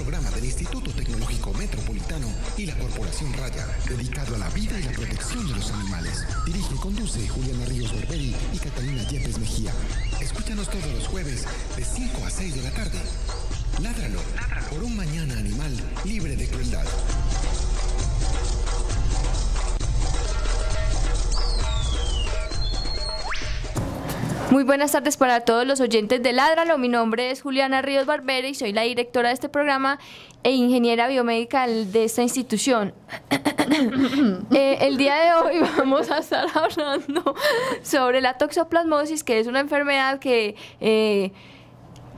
programa del Instituto Tecnológico Metropolitano y la Corporación Raya, dedicado a la vida y la protección de los animales. Dirige y conduce Juliana Ríos Barberi y Catalina Yepes Mejía. Escúchanos todos los jueves de 5 a 6 de la tarde. Ládralo, por un mañana animal libre de crueldad. Muy buenas tardes para todos los oyentes de Ládralo. Mi nombre es Juliana Ríos Barbera y soy la directora de este programa e ingeniera biomédica de esta institución. El día de hoy vamos a estar hablando sobre la toxoplasmosis, que es una enfermedad que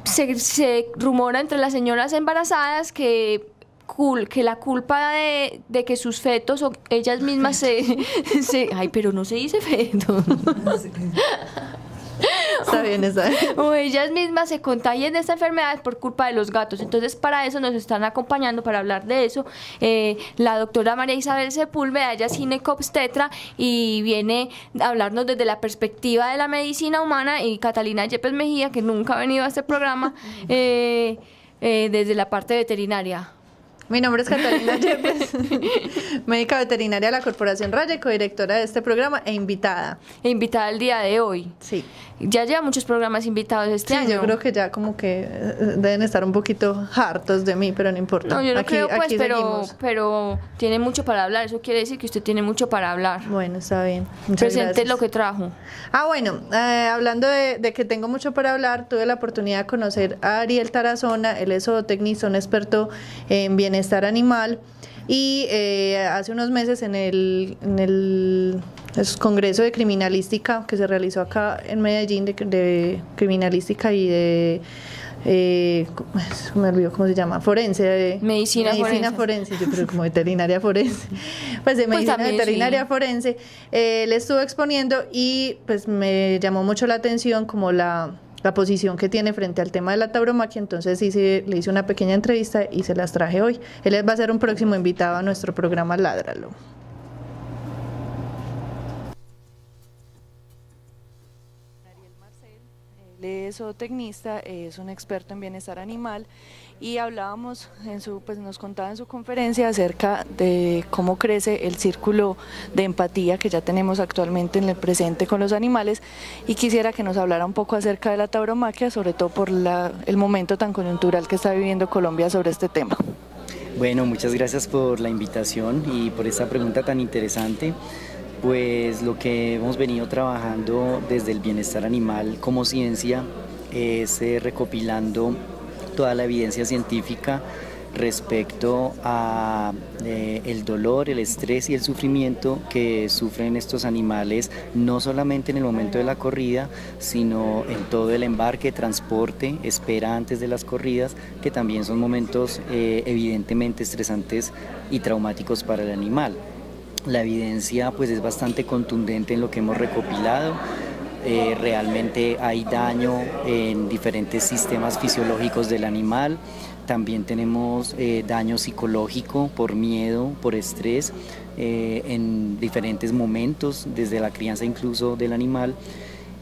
se rumora entre las señoras embarazadas que la culpa de que sus fetos o ellas mismas ay, pero no se dice fetos. Está bien, está bien. O ellas mismas se contagien de esta enfermedad por culpa de los gatos. Entonces, para eso nos están acompañando, para hablar de eso, la doctora María Isabel Sepúlveda. Ella es ginecobstetra y viene a hablarnos desde la perspectiva de la medicina humana, y Catalina Yepes Mejía, que nunca ha venido a este programa, desde la parte veterinaria. Mi nombre es Catalina Yepes, médica veterinaria de la Corporación Raya y codirectora de este programa e invitada. Invitada el día de hoy. Sí. Ya lleva muchos programas invitados este año. Sí, yo creo que ya como que deben estar un poquito hartos de mí, pero no importa. No, yo no creo, pues, seguimos. pero tiene mucho para hablar. Eso quiere decir que usted tiene mucho para hablar. Bueno, está bien. Muchas Presente gracias. lo que trajo. Bueno, hablando de que tengo mucho para hablar, tuve la oportunidad de conocer a Ariel Tarazona. Él es zootecnista, un experto en bienestar animal, y hace unos meses en el Congreso de Criminalística que se realizó acá en Medellín, de criminalística y de me olvidó cómo se llama, forense, medicina forense, yo creo como veterinaria forense, pues de medicina veterinaria sí. Forense, le estuvo exponiendo y pues me llamó mucho la atención como la posición que tiene frente al tema de la tauromaquia. Entonces le hice una pequeña entrevista y se las traje hoy. Él va a ser un próximo invitado a nuestro programa Ládralo. Él es zootecnista, es un experto en bienestar animal, y hablábamos nos contaba en su conferencia acerca de cómo crece el círculo de empatía que ya tenemos actualmente en el presente con los animales, y quisiera que nos hablara un poco acerca de la tauromaquia, sobre todo por el momento tan coyuntural que está viviendo Colombia sobre este tema. Bueno, muchas gracias por la invitación y por esta pregunta tan interesante. Pues lo que hemos venido trabajando desde el bienestar animal como ciencia es recopilando toda la evidencia científica respecto a el dolor, el estrés y el sufrimiento que sufren estos animales, no solamente en el momento de la corrida, sino en todo el embarque, transporte, espera antes de las corridas, que también son momentos evidentemente estresantes y traumáticos para el animal. La evidencia pues es bastante contundente en lo que hemos recopilado. Realmente hay daño en diferentes sistemas fisiológicos del animal. También tenemos daño psicológico por miedo, por estrés, en diferentes momentos, desde la crianza incluso del animal.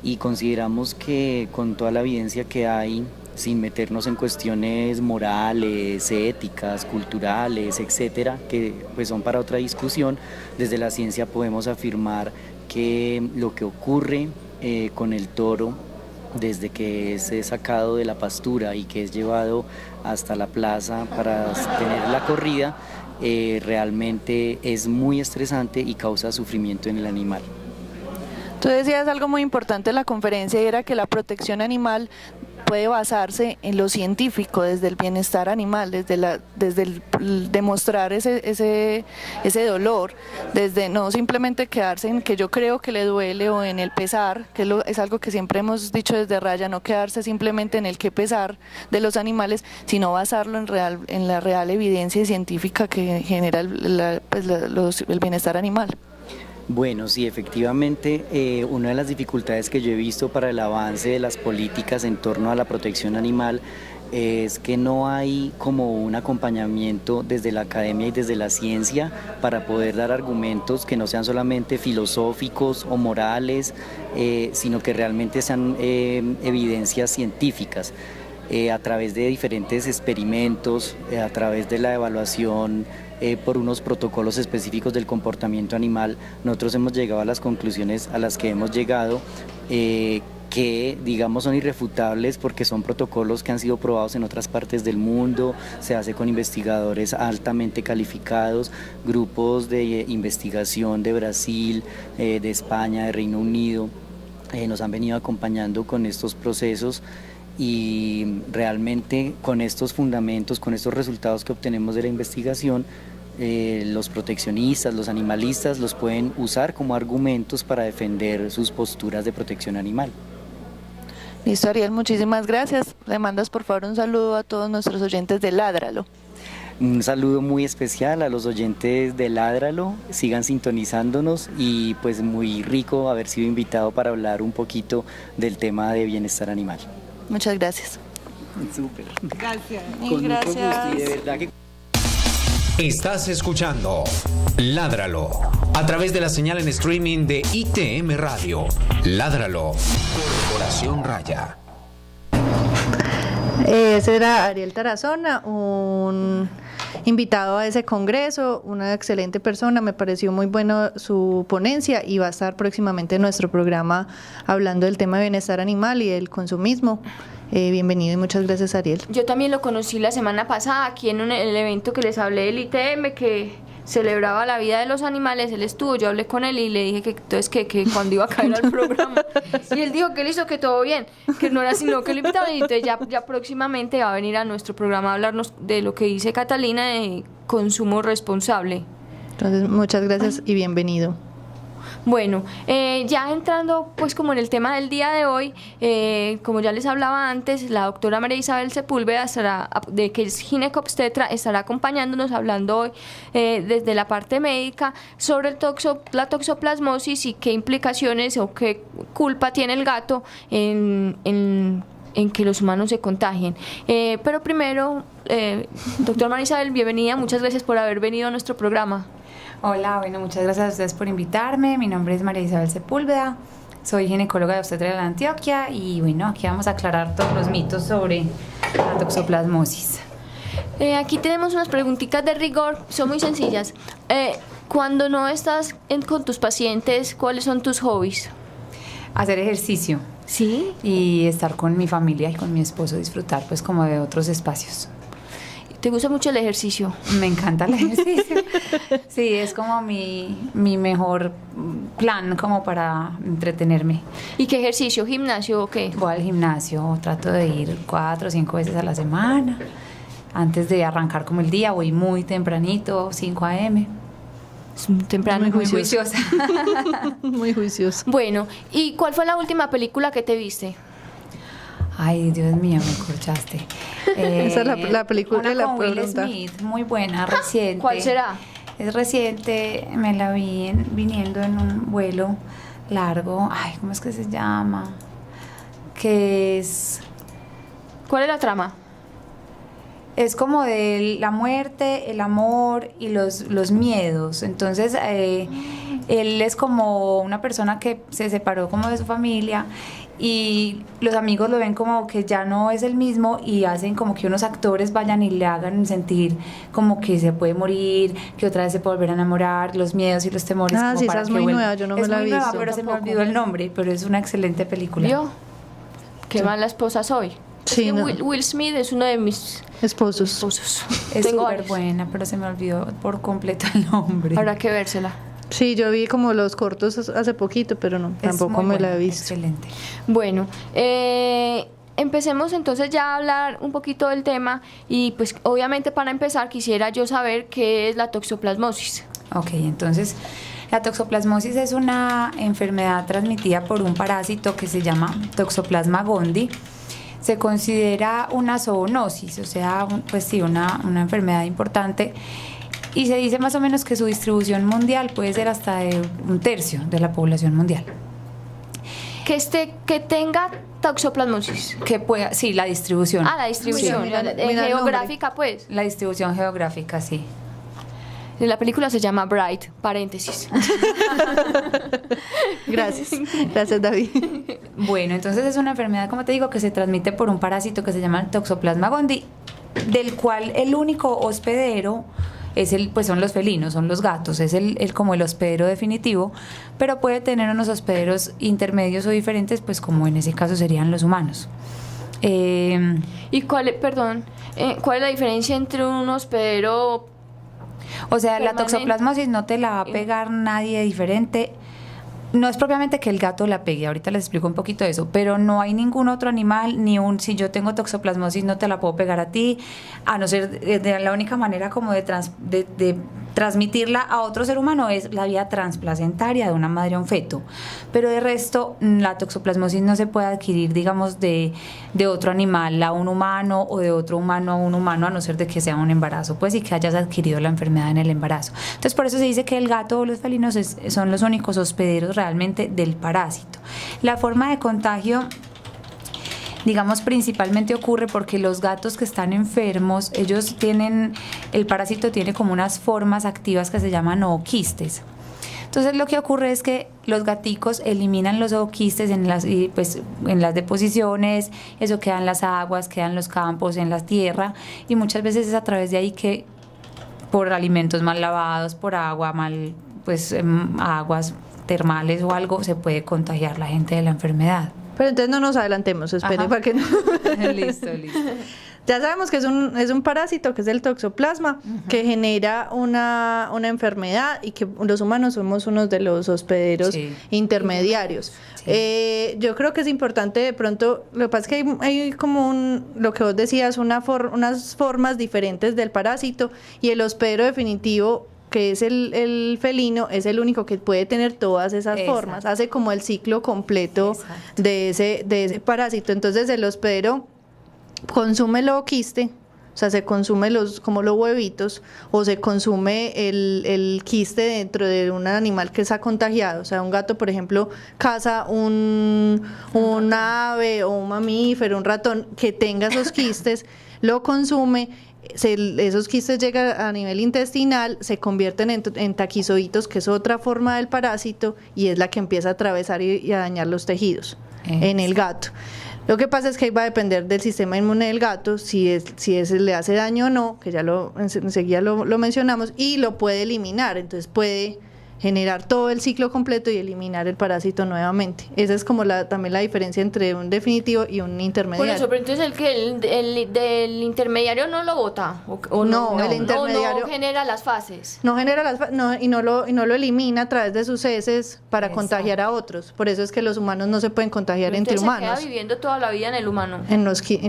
Y consideramos que con toda la evidencia que hay, sin meternos en cuestiones morales, éticas, culturales, etcétera, que pues son para otra discusión, desde la ciencia podemos afirmar que lo que ocurre con el toro, desde que es sacado de la pastura y que es llevado hasta la plaza para tener la corrida, realmente es muy estresante y causa sufrimiento en el animal. Tú decías algo muy importante en la conferencia, y era que la protección animal puede basarse en lo científico, desde el bienestar animal, desde el demostrar ese dolor, desde no simplemente quedarse en que yo creo que le duele o en el pesar, que es algo que siempre hemos dicho desde Raya, no quedarse simplemente en el qué pesar de los animales, sino basarlo en la real evidencia científica que genera el bienestar animal. Bueno, sí, efectivamente, una de las dificultades que yo he visto para el avance de las políticas en torno a la protección animal es que no hay como un acompañamiento desde la academia y desde la ciencia para poder dar argumentos que no sean solamente filosóficos o morales, sino que realmente sean evidencias científicas. a través de diferentes experimentos, a través de la evaluación por unos protocolos específicos del comportamiento animal, nosotros hemos llegado a las conclusiones a las que hemos llegado, que digamos son irrefutables porque son protocolos que han sido probados en otras partes del mundo, se hace con investigadores altamente calificados, grupos de investigación de Brasil, de España, de Reino Unido, nos han venido acompañando con estos procesos y realmente con estos fundamentos, con estos resultados que obtenemos de la investigación, los proteccionistas, los animalistas los pueden usar como argumentos para defender sus posturas de protección animal. Listo, Ariel, muchísimas gracias. Le mandas por favor un saludo a todos nuestros oyentes de Ládralo. Un saludo muy especial a los oyentes de Ládralo, sigan sintonizándonos y pues muy rico haber sido invitado para hablar un poquito del tema de bienestar animal. Muchas gracias. Súper. Gracias. Con mucho gusto y de verdad que... Estás escuchando Ládralo a través de la señal en streaming de ITM Radio. Ládralo, Corporación Raya. Ese era Ariel Tarazona, un invitado a ese congreso, una excelente persona, me pareció muy bueno su ponencia y va a estar próximamente en nuestro programa hablando del tema de bienestar animal y del consumismo. Bienvenido y muchas gracias, Ariel. Yo también lo conocí la semana pasada aquí en el evento que les hablé del ITM, que celebraba la vida de los animales. Él estuvo, yo hablé con él y le dije que entonces que cuando iba a caer al programa, y él dijo que listo, que todo bien, que no era sino que lo invitaban, y entonces ya próximamente va a venir a nuestro programa a hablarnos de lo que dice Catalina de consumo responsable. Entonces, muchas gracias y bienvenido. Bueno, ya entrando pues como en el tema del día de hoy, como ya les hablaba antes, la doctora María Isabel Sepúlveda, que es ginecobstetra, estará acompañándonos hablando hoy desde la parte médica sobre la toxoplasmosis y qué implicaciones o qué culpa tiene el gato en que los humanos se contagien. Pero primero, doctora María Isabel, bienvenida, muchas gracias por haber venido a nuestro programa. Hola, bueno, muchas gracias a ustedes por invitarme. Mi nombre es María Isabel Sepúlveda, soy ginecóloga de obstetra de la Antioquia y bueno, aquí vamos a aclarar todos los mitos sobre la toxoplasmosis. Aquí tenemos unas preguntitas de rigor, son muy sencillas. Cuando no estás con tus pacientes, ¿cuáles son tus hobbies? Hacer ejercicio. ¿Sí? Y estar con mi familia y con mi esposo, disfrutar pues como de otros espacios. ¿Te gusta mucho el ejercicio? Me encanta el ejercicio. Sí, es como mi mejor plan como para entretenerme. ¿Y qué ejercicio? ¿Gimnasio o qué? Voy al gimnasio, trato de ir 4 o 5 veces a la semana. Antes de arrancar como el día, voy muy tempranito, 5 a.m. Es muy temprano. Muy juiciosa. Muy juiciosa. Bueno, ¿y cuál fue la última película que te viste? Ay, Dios mío, me corchaste. Esa es la película una de la con Will pregunta. Smith, muy buena, reciente. ¿Cuál será? Es reciente, me la vi viniendo en un vuelo largo. Ay, ¿cómo es que se llama? Que es... ¿Cuál es la trama? Es como de la muerte, el amor y los miedos. Entonces, él es como una persona que se separó como de su familia y los amigos lo ven como que ya no es el mismo y hacen como que unos actores vayan y le hagan sentir como que se puede morir, que otra vez se puede volver a enamorar, los miedos y los temores. Ah, como sí, para esa es que muy vuelva. nueva, yo no me la he Es muy nueva, visto. pero se me Tampoco. olvidó el nombre, pero es una excelente película. ¿Yo? Qué mala esposa soy. Sí, Es que no. Will Smith es uno de mis Esposos. esposos. Es Tengo súper varios. buena, pero se me olvidó por completo el nombre. Habrá que vérsela. Sí, yo vi como los cortos hace poquito, pero no, Es tampoco muy me la buena, he visto. Excelente. Bueno, empecemos entonces ya a hablar un poquito del tema y pues obviamente para empezar quisiera yo saber qué es la toxoplasmosis. Ok, entonces la toxoplasmosis es una enfermedad transmitida por un parásito que se llama Toxoplasma gondii. Se considera una zoonosis, o sea, pues sí, una enfermedad importante. Y se dice más o menos que su distribución mundial puede ser hasta de 1/3 de la población mundial. Que tenga toxoplasmosis. Que pueda, sí, la distribución. Ah, la distribución, Mira, la mira el geográfica pues. La distribución geográfica, sí. La película se llama Bright, paréntesis. Gracias David. Bueno, entonces es una enfermedad, como te digo, que se transmite por un parásito que se llama el Toxoplasma gondii, del cual el único hospedero pues son los felinos, son los gatos, es como el hospedero definitivo, pero puede tener unos hospederos intermedios o diferentes, pues como en ese caso serían los humanos. ¿Y cuál es la diferencia entre un hospedero? O sea, la permanente? toxoplasmosis no te la va a pegar nadie diferente. No es propiamente que el gato la pegue, ahorita les explico un poquito de eso, pero no hay ningún otro animal, si yo tengo toxoplasmosis no te la puedo pegar a ti, a no ser de la única manera como de transmitirla a otro ser humano es la vía transplacentaria de una madre a un feto, pero de resto la toxoplasmosis no se puede adquirir, digamos, de otro animal a un humano o de otro humano a un humano, a no ser de que sea un embarazo, pues, y que hayas adquirido la enfermedad en el embarazo. Entonces, por eso se dice que el gato o los felinos son los únicos hospederos realmente del parásito. La forma de contagio, digamos, principalmente ocurre porque los gatos que están enfermos, el parásito tiene como unas formas activas que se llaman ooquistes. Entonces lo que ocurre es que los gaticos eliminan los ooquistes en las deposiciones, eso queda en las aguas, queda en los campos, en la tierra, y muchas veces es a través de ahí que por alimentos mal lavados, por agua aguas termales o algo, se puede contagiar la gente de la enfermedad. Pero entonces no nos adelantemos, espere para que no. Listo. Ya sabemos que es un parásito, que es el toxoplasma, que genera una enfermedad y que los humanos somos unos de los hospederos intermediarios. Sí. Yo creo que es importante de pronto, lo que pasa es que hay como lo que vos decías, unas formas diferentes del parásito, y el hospedero definitivo, que es el felino, es el único que puede tener todas esas formas, hace como el ciclo completo de ese parásito. Entonces el hospedero consume el ooquiste, o sea, se consume como los huevitos, o se consume el quiste dentro de un animal que está contagiado. O sea, un gato, por ejemplo, caza un ave o un mamífero, un ratón que tenga esos quistes, lo consume. Esos quistes llegan a nivel intestinal, se convierten en taquizoitos, que es otra forma del parásito, y es la que empieza a atravesar y a dañar los tejidos en el gato. Lo que pasa es que va a depender del sistema inmune del gato, si le hace daño o no, que ya enseguida lo mencionamos, y lo puede eliminar. Entonces puede generar todo el ciclo completo y eliminar el parásito nuevamente. Esa es como también la diferencia entre un definitivo y un intermediario. Por eso, pero entonces el del intermediario no lo bota, o no, el intermediario no genera las fases. No genera y no lo elimina a través de sus heces para contagiar a otros. Por eso es que los humanos no se pueden contagiar entre humanos. Se queda viviendo toda la vida en el humano.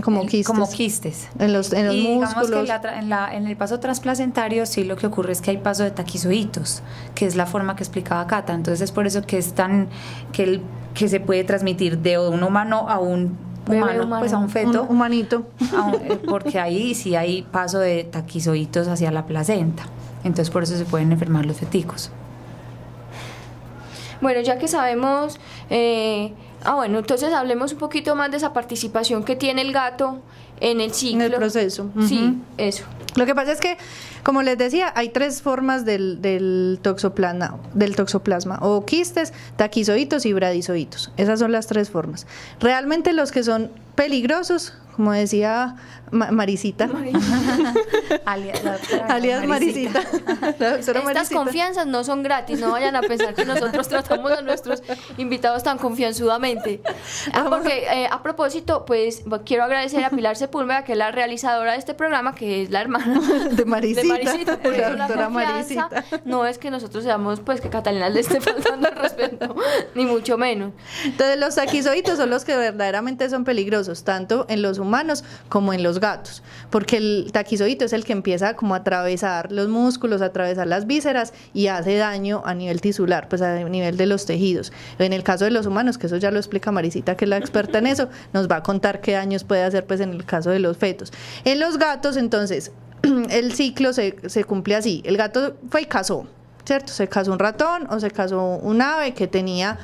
Como quistes. En los músculos. Digamos que en el paso transplacentario sí lo que ocurre es que hay paso de taquizoitos, que es la forma que explicaba Cata. Entonces es por eso que que se puede transmitir de un humano a un humano, pues a un feto, un humanito, porque ahí sí hay paso de taquizoitos hacia la placenta. Entonces por eso se pueden enfermar los feticos. Bueno, ya que sabemos, entonces hablemos un poquito más de esa participación que tiene el gato en el ciclo. En el proceso. Sí, eso. Lo que pasa es que, como les decía, hay tres formas del toxoplasma, o quistes, taquizoitos y bradizoitos. Esas son las tres formas. Realmente los que son peligrosos, como decía Marisita, alias Marisita. Estas confianzas no son gratis, no vayan a pensar que nosotros tratamos a nuestros invitados tan confianzudamente. Porque a propósito, pues quiero agradecer a Pilar Sepúlveda, que es la realizadora de este programa, que es la hermana de Marisita, por eso la doctora Marisita. No es que nosotros seamos, pues, que Catalina le esté faltando el respeto, ni mucho menos. Entonces los taquizoitos son los que verdaderamente son peligrosos, tanto en los humanos como en los gatos, porque el taquizoito es el que empieza como a atravesar los músculos, a atravesar las vísceras y hace daño a nivel tisular, pues a nivel de los tejidos. En el caso de los humanos, que eso ya lo explica Marisita, que es la experta en eso, nos va a contar qué daños puede hacer pues en el caso de los fetos. En los gatos, entonces, el ciclo se cumple así. El gato fue y cazó, ¿cierto? Se cazó un ratón o se cazó un ave que tenía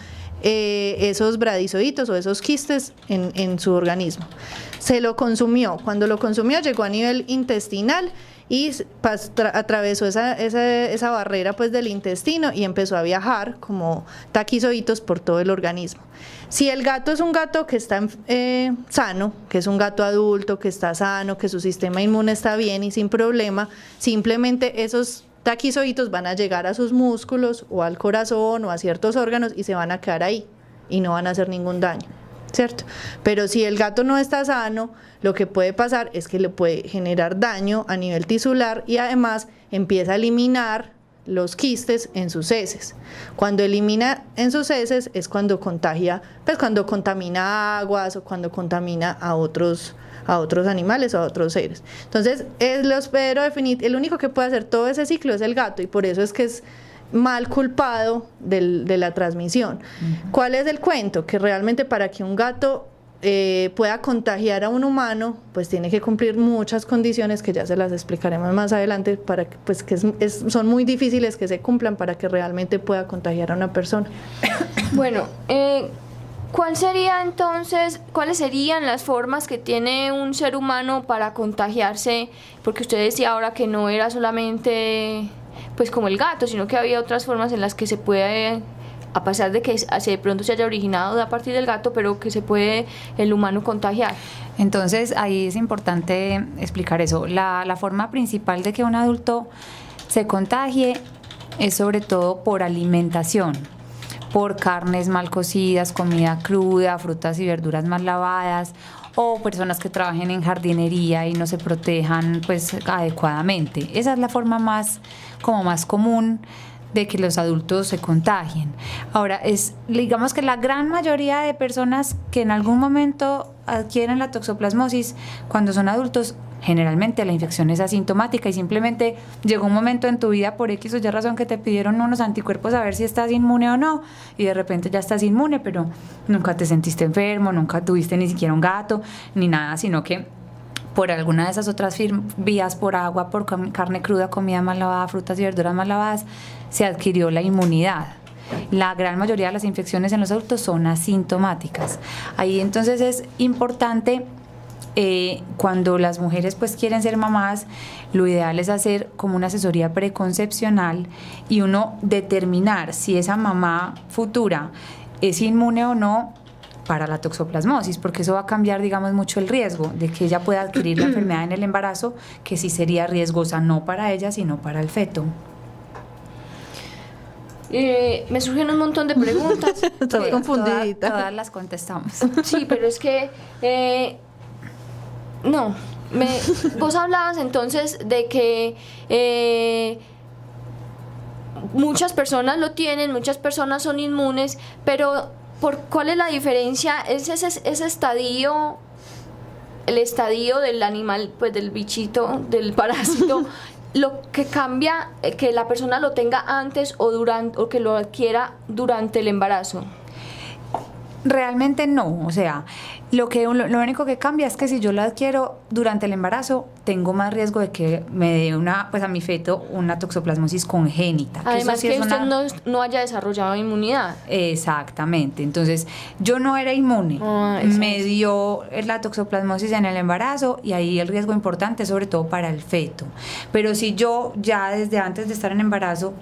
esos bradizoitos o esos quistes en su organismo. Se lo consumió. Cuando lo consumió llegó a nivel intestinal y atravesó esa barrera pues del intestino y empezó a viajar como taquizoitos por todo el organismo. Si el gato es un gato que está sano, que es un gato adulto, que está sano, que su sistema inmune está bien y sin problema, simplemente esos taquizoitos van a llegar a sus músculos o al corazón o a ciertos órganos y se van a quedar ahí y no van a hacer ningún daño, ¿cierto? Pero si el gato no está sano, lo que puede pasar es que le puede generar daño a nivel tisular y además empieza a eliminar los quistes en sus heces. Cuando elimina en sus heces es cuando contagia, pues cuando contamina aguas o cuando contamina a otros animales o a otros seres. Entonces, el único que puede hacer todo ese ciclo es el gato y por eso es que es mal culpado de la transmisión. ¿Cuál es el cuento? Que realmente para que un gato pueda contagiar a un humano, pues tiene que cumplir muchas condiciones que ya se las explicaremos más adelante, para que, pues, que son muy difíciles que se cumplan para que realmente pueda contagiar a una persona. Bueno, ¿cuáles serían las formas que tiene un ser humano para contagiarse? Porque usted decía ahora que no era solamente pues como el gato, sino que había otras formas en las que se puede, a pesar de que de pronto se haya originado a partir del gato, pero que se puede el humano contagiar. Entonces ahí es importante explicar eso. La forma principal de que un adulto se contagie es sobre todo por alimentación, por carnes mal cocidas, comida cruda, frutas y verduras mal lavadas, o personas que trabajen en jardinería y no se protejan pues adecuadamente. Esa es la forma más común de que los adultos se contagien. Ahora, digamos que la gran mayoría de personas que en algún momento adquieren la toxoplasmosis, cuando son adultos, generalmente la infección es asintomática y simplemente llegó un momento en tu vida por X o Y razón que te pidieron unos anticuerpos a ver si estás inmune o no, y de repente ya estás inmune, pero nunca te sentiste enfermo, nunca tuviste ni siquiera un gato, ni nada, sino que por alguna de esas otras vías, por agua, por carne cruda, comida mal lavada, frutas y verduras mal lavadas, se adquirió la inmunidad. La gran mayoría de las infecciones en los adultos son asintomáticas. Ahí entonces es importante, cuando las mujeres pues quieren ser mamás, lo ideal es hacer como una asesoría preconcepcional y uno determinar si esa mamá futura es inmune o no para la toxoplasmosis, porque eso va a cambiar, digamos, mucho el riesgo de que ella pueda adquirir la enfermedad en el embarazo, que sí sería riesgosa no para ella, sino para el feto. Me surgen un montón de preguntas. Estoy confundidita. Todas las contestamos. Sí, pero es que vos hablabas entonces de que muchas personas lo tienen, muchas personas son inmunes, pero ¿cuál es la diferencia? ¿Es ese estadio, el estadio del animal, pues del bichito, del parásito, lo que cambia, que la persona lo tenga antes o que lo adquiera durante el embarazo? Realmente no, o sea, lo único que cambia es que si yo lo adquiero durante el embarazo, tengo más riesgo de que me dé a mi feto una toxoplasmosis congénita. Además que usted no haya desarrollado inmunidad. Exactamente, entonces yo no era inmune, me dio la toxoplasmosis en el embarazo y ahí el riesgo importante sobre todo para el feto. Pero si yo ya desde antes de estar en embarazo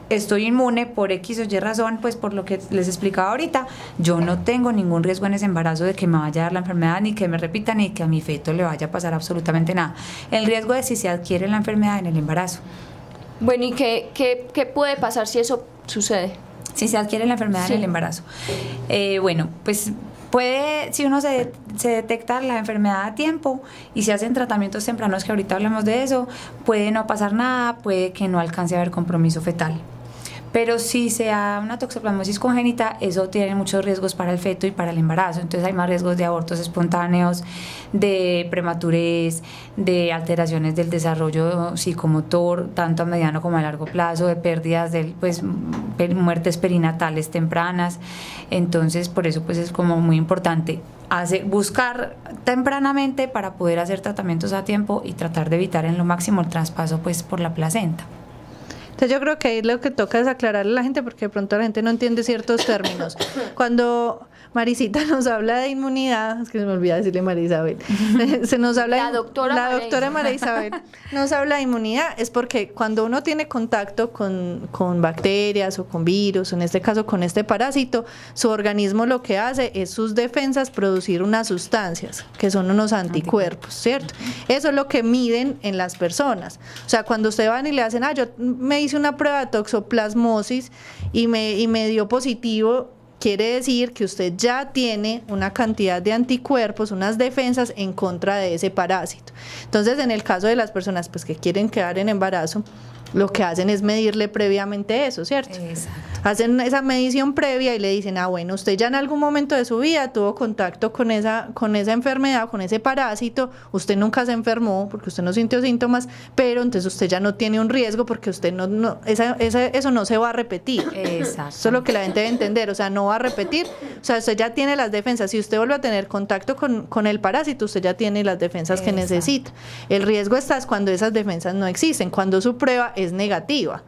estoy inmune por X o Y razón, pues por lo que les explicaba ahorita, yo no tengo ningún riesgo en ese embarazo de que me vaya a dar la enfermedad, ni que me repita, ni que a mi feto le vaya a pasar absolutamente nada. El riesgo es si se adquiere la enfermedad en el embarazo. Bueno, ¿y qué puede pasar si eso sucede? Si se adquiere la enfermedad en el embarazo. Bueno, pues si uno se detecta la enfermedad a tiempo y se hacen tratamientos tempranos, que ahorita hablamos de eso, puede no pasar nada, puede que no alcance a haber compromiso fetal. Pero si se da una toxoplasmosis congénita, eso tiene muchos riesgos para el feto y para el embarazo. Entonces hay más riesgos de abortos espontáneos, de prematurez, de alteraciones del desarrollo psicomotor, tanto a mediano como a largo plazo, de pérdidas, muertes perinatales tempranas. Entonces por eso pues es como muy importante buscar tempranamente para poder hacer tratamientos a tiempo y tratar de evitar en lo máximo el traspaso pues por la placenta. Entonces yo creo que ahí lo que toca es aclararle a la gente, porque de pronto la gente no entiende ciertos términos. Cuando Marisita nos habla de inmunidad, es que se me olvida decirle María Isabel, se nos habla La doctora María Isabel nos habla de inmunidad, es porque cuando uno tiene contacto con bacterias o con virus, en este caso con este parásito, su organismo lo que hace es sus defensas producir unas sustancias, que son unos anticuerpos, ¿cierto? Eso es lo que miden en las personas. O sea, cuando usted van y le hacen, yo me hice una prueba de toxoplasmosis y me dio positivo, quiere decir que usted ya tiene una cantidad de anticuerpos, unas defensas en contra de ese parásito. Entonces, en el caso de las personas pues que quieren quedar en embarazo, lo que hacen es medirle previamente eso, ¿cierto? Exacto. Hacen esa medición previa y le dicen, bueno, usted ya en algún momento de su vida tuvo contacto con esa enfermedad, con ese parásito, usted nunca se enfermó porque usted no sintió síntomas, pero entonces usted ya no tiene un riesgo porque usted eso no se va a repetir. Exacto. Eso es lo que la gente debe entender, o sea, no va a repetir, o sea, usted ya tiene las defensas, si usted vuelve a tener contacto con el parásito, usted ya tiene las defensas que necesita. El riesgo está cuando esas defensas no existen, cuando su prueba es negativa.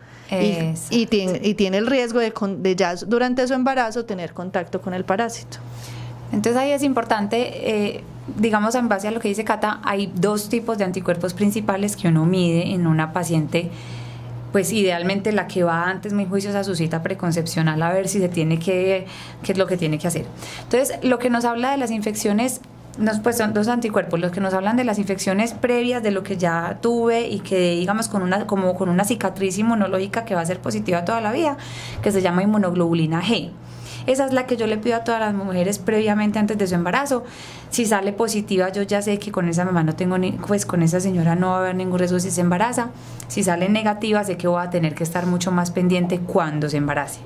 Y tiene el riesgo de ya durante su embarazo tener contacto con el parásito. Entonces ahí es importante, digamos en base a lo que dice Cata, hay dos tipos de anticuerpos principales que uno mide en una paciente, pues idealmente la que va antes muy juiciosa a su cita preconcepcional a ver si se tiene qué es lo que tiene que hacer. Entonces lo que nos habla de las infecciones, pues son dos anticuerpos, los que nos hablan de las infecciones previas de lo que ya tuve y que digamos con una cicatriz inmunológica que va a ser positiva toda la vida, que se llama inmunoglobulina G. Esa es la que yo le pido a todas las mujeres previamente antes de su embarazo. Si sale positiva, yo ya sé que con esa mamá no tengo pues con esa señora no va a haber ningún riesgo si se embaraza. Si sale negativa, sé que voy a tener que estar mucho más pendiente cuando se embarace.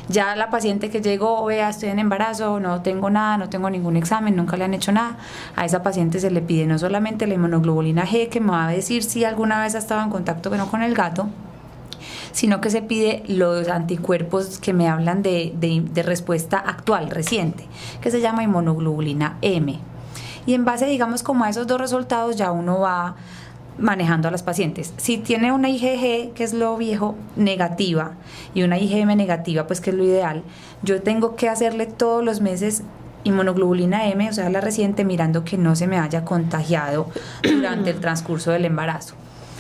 Ya la paciente que llegó, vea, estoy en embarazo, no tengo nada, no tengo ningún examen, nunca le han hecho nada, a esa paciente se le pide no solamente la inmunoglobulina G, que me va a decir si alguna vez ha estado en contacto con el gato, sino que se pide los anticuerpos que me hablan de respuesta actual, reciente, que se llama inmunoglobulina M. Y en base, digamos, como a esos dos resultados, ya uno va manejando a las pacientes. Si tiene una IgG, que es lo viejo, negativa, y una IgM negativa, pues que es lo ideal, yo tengo que hacerle todos los meses inmunoglobulina M, o sea, la reciente, mirando que no se me haya contagiado durante el transcurso del embarazo.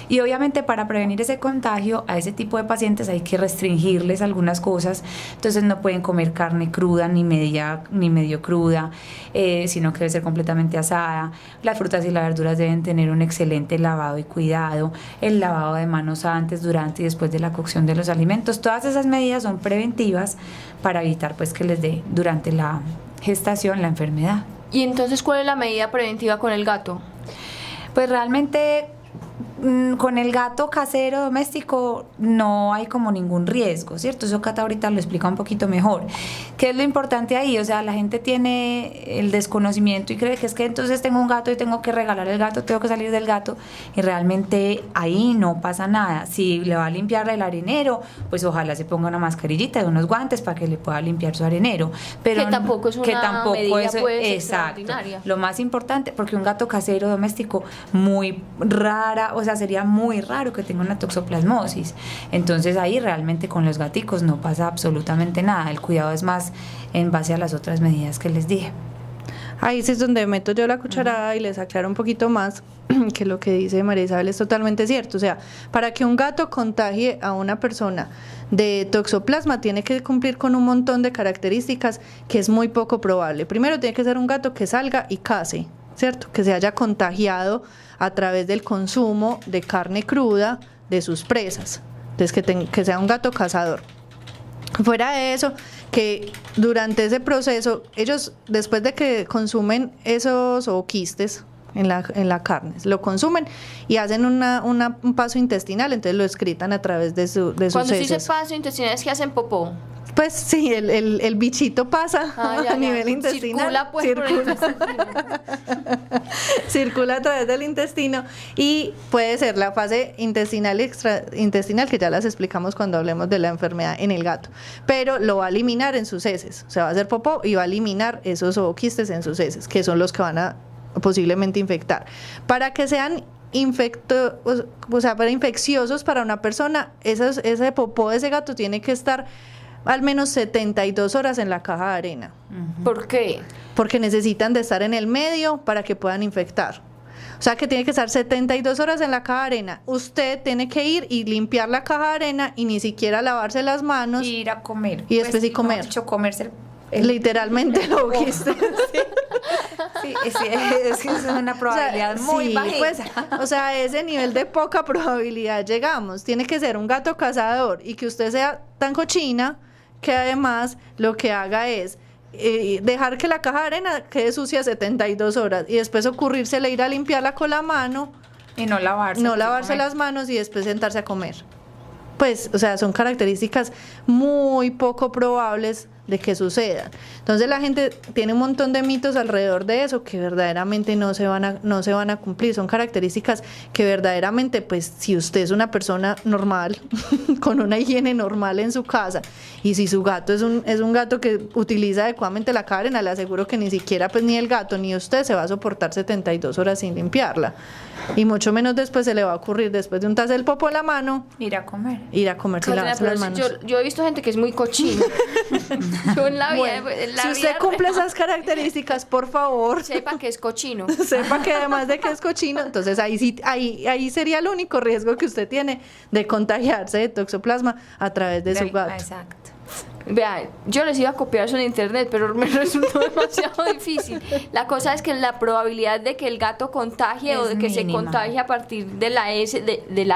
Y obviamente para prevenir ese contagio a ese tipo de pacientes hay que restringirles algunas cosas, entonces no pueden comer carne cruda ni medio cruda, sino que debe ser completamente asada. Las frutas y las verduras deben tener un excelente lavado y cuidado, el lavado de manos antes, durante y después de la cocción de los alimentos. Todas esas medidas son preventivas para evitar pues que les dé durante la gestación la enfermedad. ¿Y entonces cuál es la medida preventiva con el gato? Pues realmente con el gato casero doméstico no hay como ningún riesgo, ¿cierto? Eso Cata ahorita lo explica un poquito mejor. ¿Qué es lo importante ahí? O sea, la gente tiene el desconocimiento y cree que es que entonces tengo un gato y tengo que regalar el gato, tengo que salir del gato, y realmente ahí no pasa nada. Si le va a limpiar el arenero, pues ojalá se ponga una mascarillita y unos guantes para que le pueda limpiar su arenero. Pero que tampoco es una medida pues extraordinaria. Lo más importante, porque un gato casero doméstico muy rara, o sea, sería muy raro que tenga una toxoplasmosis. Entonces ahí realmente con los gaticos no pasa absolutamente nada. El cuidado es más en base a las otras medidas que les dije. Ahí sí es donde meto yo la cucharada y les aclaro un poquito más que lo que dice María Isabel es totalmente cierto. O sea, para que un gato contagie a una persona de toxoplasma tiene que cumplir con un montón de características que es muy poco probable. Primero tiene que ser un gato que salga y case, ¿cierto? Que se haya contagiado a través del consumo de carne cruda de sus presas. Entonces que sea un gato cazador. Fuera de eso, que durante ese proceso, ellos después de que consumen esos quistes en la carne, lo consumen y hacen un paso intestinal, entonces lo excretan a través de sus heces. Cuando se dice paso intestinal es que hacen popó. Pues sí, el bichito pasa a nivel intestinal. Circula pues por el intestino. Circula a través del intestino y puede ser la fase intestinal extraintestinal, que ya las explicamos cuando hablemos de la enfermedad en el gato, pero lo va a eliminar en sus heces, o sea, va a hacer popó y va a eliminar esos quistes en sus heces, que son los que van a posiblemente infectar. Para que sean infecciosos para una persona, ese popó de ese gato tiene que estar al menos 72 horas en la caja de arena. ¿Por qué? Porque necesitan de estar en el medio para que puedan infectar. O sea que tiene que estar 72 horas en la caja de arena. Usted tiene que ir y limpiar la caja de arena y ni siquiera lavarse las manos. Y ir a comer. Y después sí comer. Dicho, comerse literalmente lo dijiste. Sí, es una probabilidad muy bajita. Pues, o sea, a ese nivel de poca probabilidad llegamos. Tiene que ser un gato cazador y que usted sea tan cochina que además lo que haga es dejar que la caja de arena quede sucia 72 horas y después ocurrírsele ir a limpiarla con la mano y no lavarse las manos y después sentarse a comer. Pues, o sea, son características muy poco probables de que sucedan. Entonces la gente tiene un montón de mitos alrededor de eso que verdaderamente no se van a cumplir. Son características que verdaderamente, pues, si usted es una persona normal, con una higiene normal en su casa, y si su gato es un gato que utiliza adecuadamente la caja de arena, le aseguro que ni siquiera, pues, ni el gato ni usted se va a soportar 72 horas sin limpiarla. Y mucho menos después se le va a ocurrir, después de untarse el popo en la mano, ir a comer sin lavarse las manos. Yo he visto gente que es muy cochina. Yo en la vida, si usted cumple esas características, por favor, sepa que es cochino. Sepa que además de que es cochino, entonces ahí sería el único riesgo que usted tiene de contagiarse de toxoplasma a través de su gato. Exacto. Vean, yo les iba a copiar eso en internet, pero me resultó demasiado difícil. La cosa es que la probabilidad de que el gato contagie es o de que mínima. se contagie a partir de la S del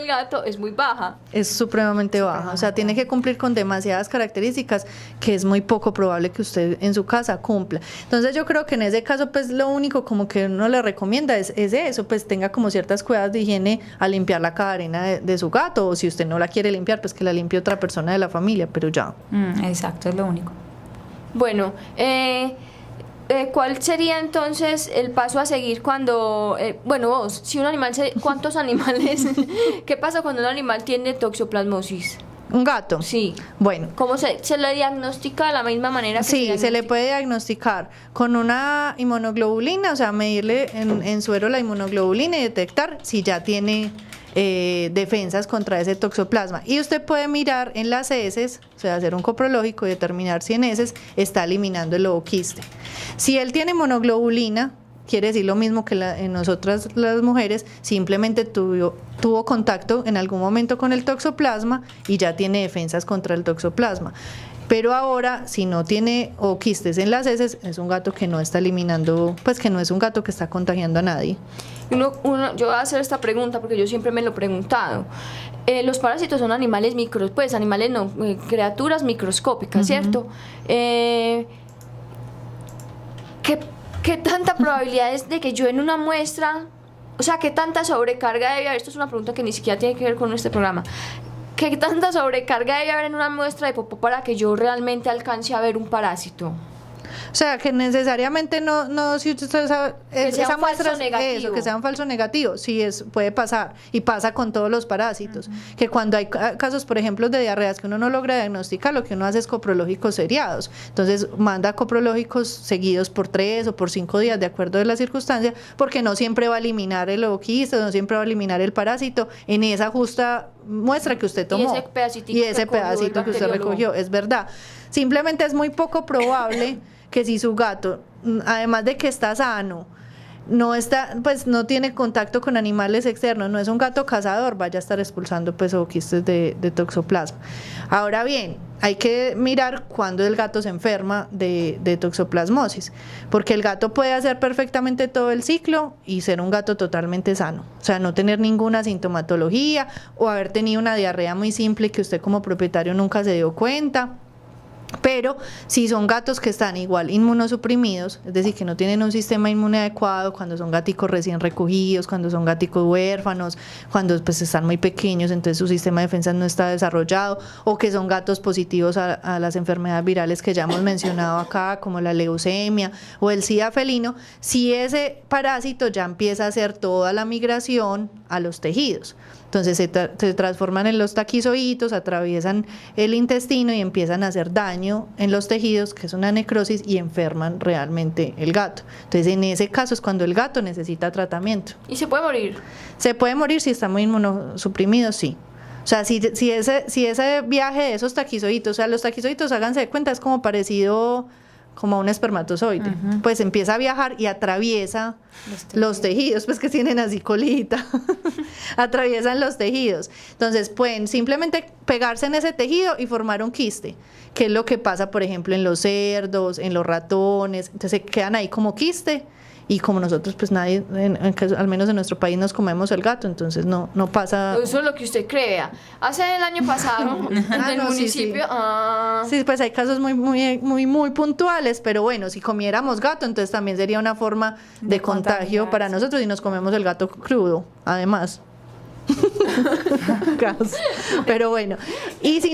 gato es muy baja. Es supremamente baja, o sea, tiene que cumplir con demasiadas características que es muy poco probable que usted en su casa cumpla. Entonces yo creo que en ese caso, pues lo único como que uno le recomienda es eso, pues tenga como ciertas cuidados de higiene al limpiar la caja de arena de su gato, o si usted no la quiere limpiar, pues que la limpie otra persona de la familia, pero ya. Exacto, es lo único. Bueno, ¿cuál sería entonces el paso a seguir cuando, bueno, vos, si un animal, ¿cuántos animales? ¿Qué pasa cuando un animal tiene toxoplasmosis? ¿Un gato? Sí. Bueno. ¿Cómo se le diagnostica de la misma manera que sí, se le puede diagnosticar con una inmunoglobulina, o sea, medirle en suero la inmunoglobulina y detectar si ya tiene defensas contra ese toxoplasma. Y usted puede mirar en las heces, o sea, hacer un coprológico y determinar si en heces está eliminando el ooquiste. Si él tiene monoglobulina, quiere decir lo mismo que en nosotras las mujeres, simplemente tuvo contacto en algún momento con el toxoplasma y ya tiene defensas contra el toxoplasma. Pero ahora, si no tiene quistes en las heces, es un gato que no está eliminando, pues que no es un gato que está contagiando a nadie. Yo voy a hacer esta pregunta porque yo siempre me lo he preguntado. Los parásitos son animales criaturas microscópicas, ¿cierto? ¿Qué tanta probabilidad es de que yo en una muestra, o sea, qué tanta sobrecarga debe haber? Esto es una pregunta que ni siquiera tiene que ver con este programa. ¿Qué tanta sobrecarga debe haber en una muestra de popó para que yo realmente alcance a ver un parásito? O sea, que necesariamente no si usted sabe, esa muestra es eso, que sea un falso negativo, sí, puede pasar, y pasa con todos los parásitos, que cuando hay casos, por ejemplo, de diarreas que uno no logra diagnosticar, lo que uno hace es coprológicos seriados, entonces manda coprológicos seguidos por 3 o por 5 días, de acuerdo de la circunstancia, porque no siempre va a eliminar el ooquiste, no siempre va a eliminar el parásito en esa justa muestra que usted tomó, y ese pedacito que usted recogió, es verdad. Simplemente es muy poco probable que si su gato, además de que está sano, no tiene contacto con animales externos, no es un gato cazador, vaya a estar expulsando pues ooquistes de toxoplasma. Ahora bien, hay que mirar cuando el gato se enferma de toxoplasmosis, porque el gato puede hacer perfectamente todo el ciclo y ser un gato totalmente sano, o sea, no tener ninguna sintomatología o haber tenido una diarrea muy simple que usted como propietario nunca se dio cuenta. Pero si son gatos que están igual inmunosuprimidos, es decir, que no tienen un sistema inmune adecuado, cuando son gaticos recién recogidos, cuando son gaticos huérfanos, cuando pues están muy pequeños, entonces su sistema de defensa no está desarrollado, o que son gatos positivos a las enfermedades virales que ya hemos mencionado acá, como la leucemia o el SIDA felino, si ese parásito ya empieza a hacer toda la migración a los tejidos. Entonces se transforman en los taquizoitos, atraviesan el intestino y empiezan a hacer daño en los tejidos, que es una necrosis, y enferman realmente el gato. Entonces en ese caso es cuando el gato necesita tratamiento. ¿Y se puede morir? Se puede morir si está muy inmunosuprimido, sí. O sea, si ese viaje de esos taquizoiditos, o sea, los taquizoiditos, háganse de cuenta, es como parecido como a un espermatozoide, pues empieza a viajar y atraviesa los tejidos, pues que tienen así colita, atraviesan los tejidos. Entonces pueden simplemente pegarse en ese tejido y formar un quiste, que es lo que pasa, por ejemplo, en los cerdos, en los ratones, entonces se quedan ahí como quiste. Y como nosotros, pues nadie, al menos en nuestro país, nos comemos el gato, entonces no pasa. Eso es lo que usted crea. Hace el año pasado, en el municipio. Sí, pues hay casos muy puntuales, pero bueno, si comiéramos gato, entonces también sería una forma de contagio para nosotros y nos comemos el gato crudo, además. Pero bueno, y si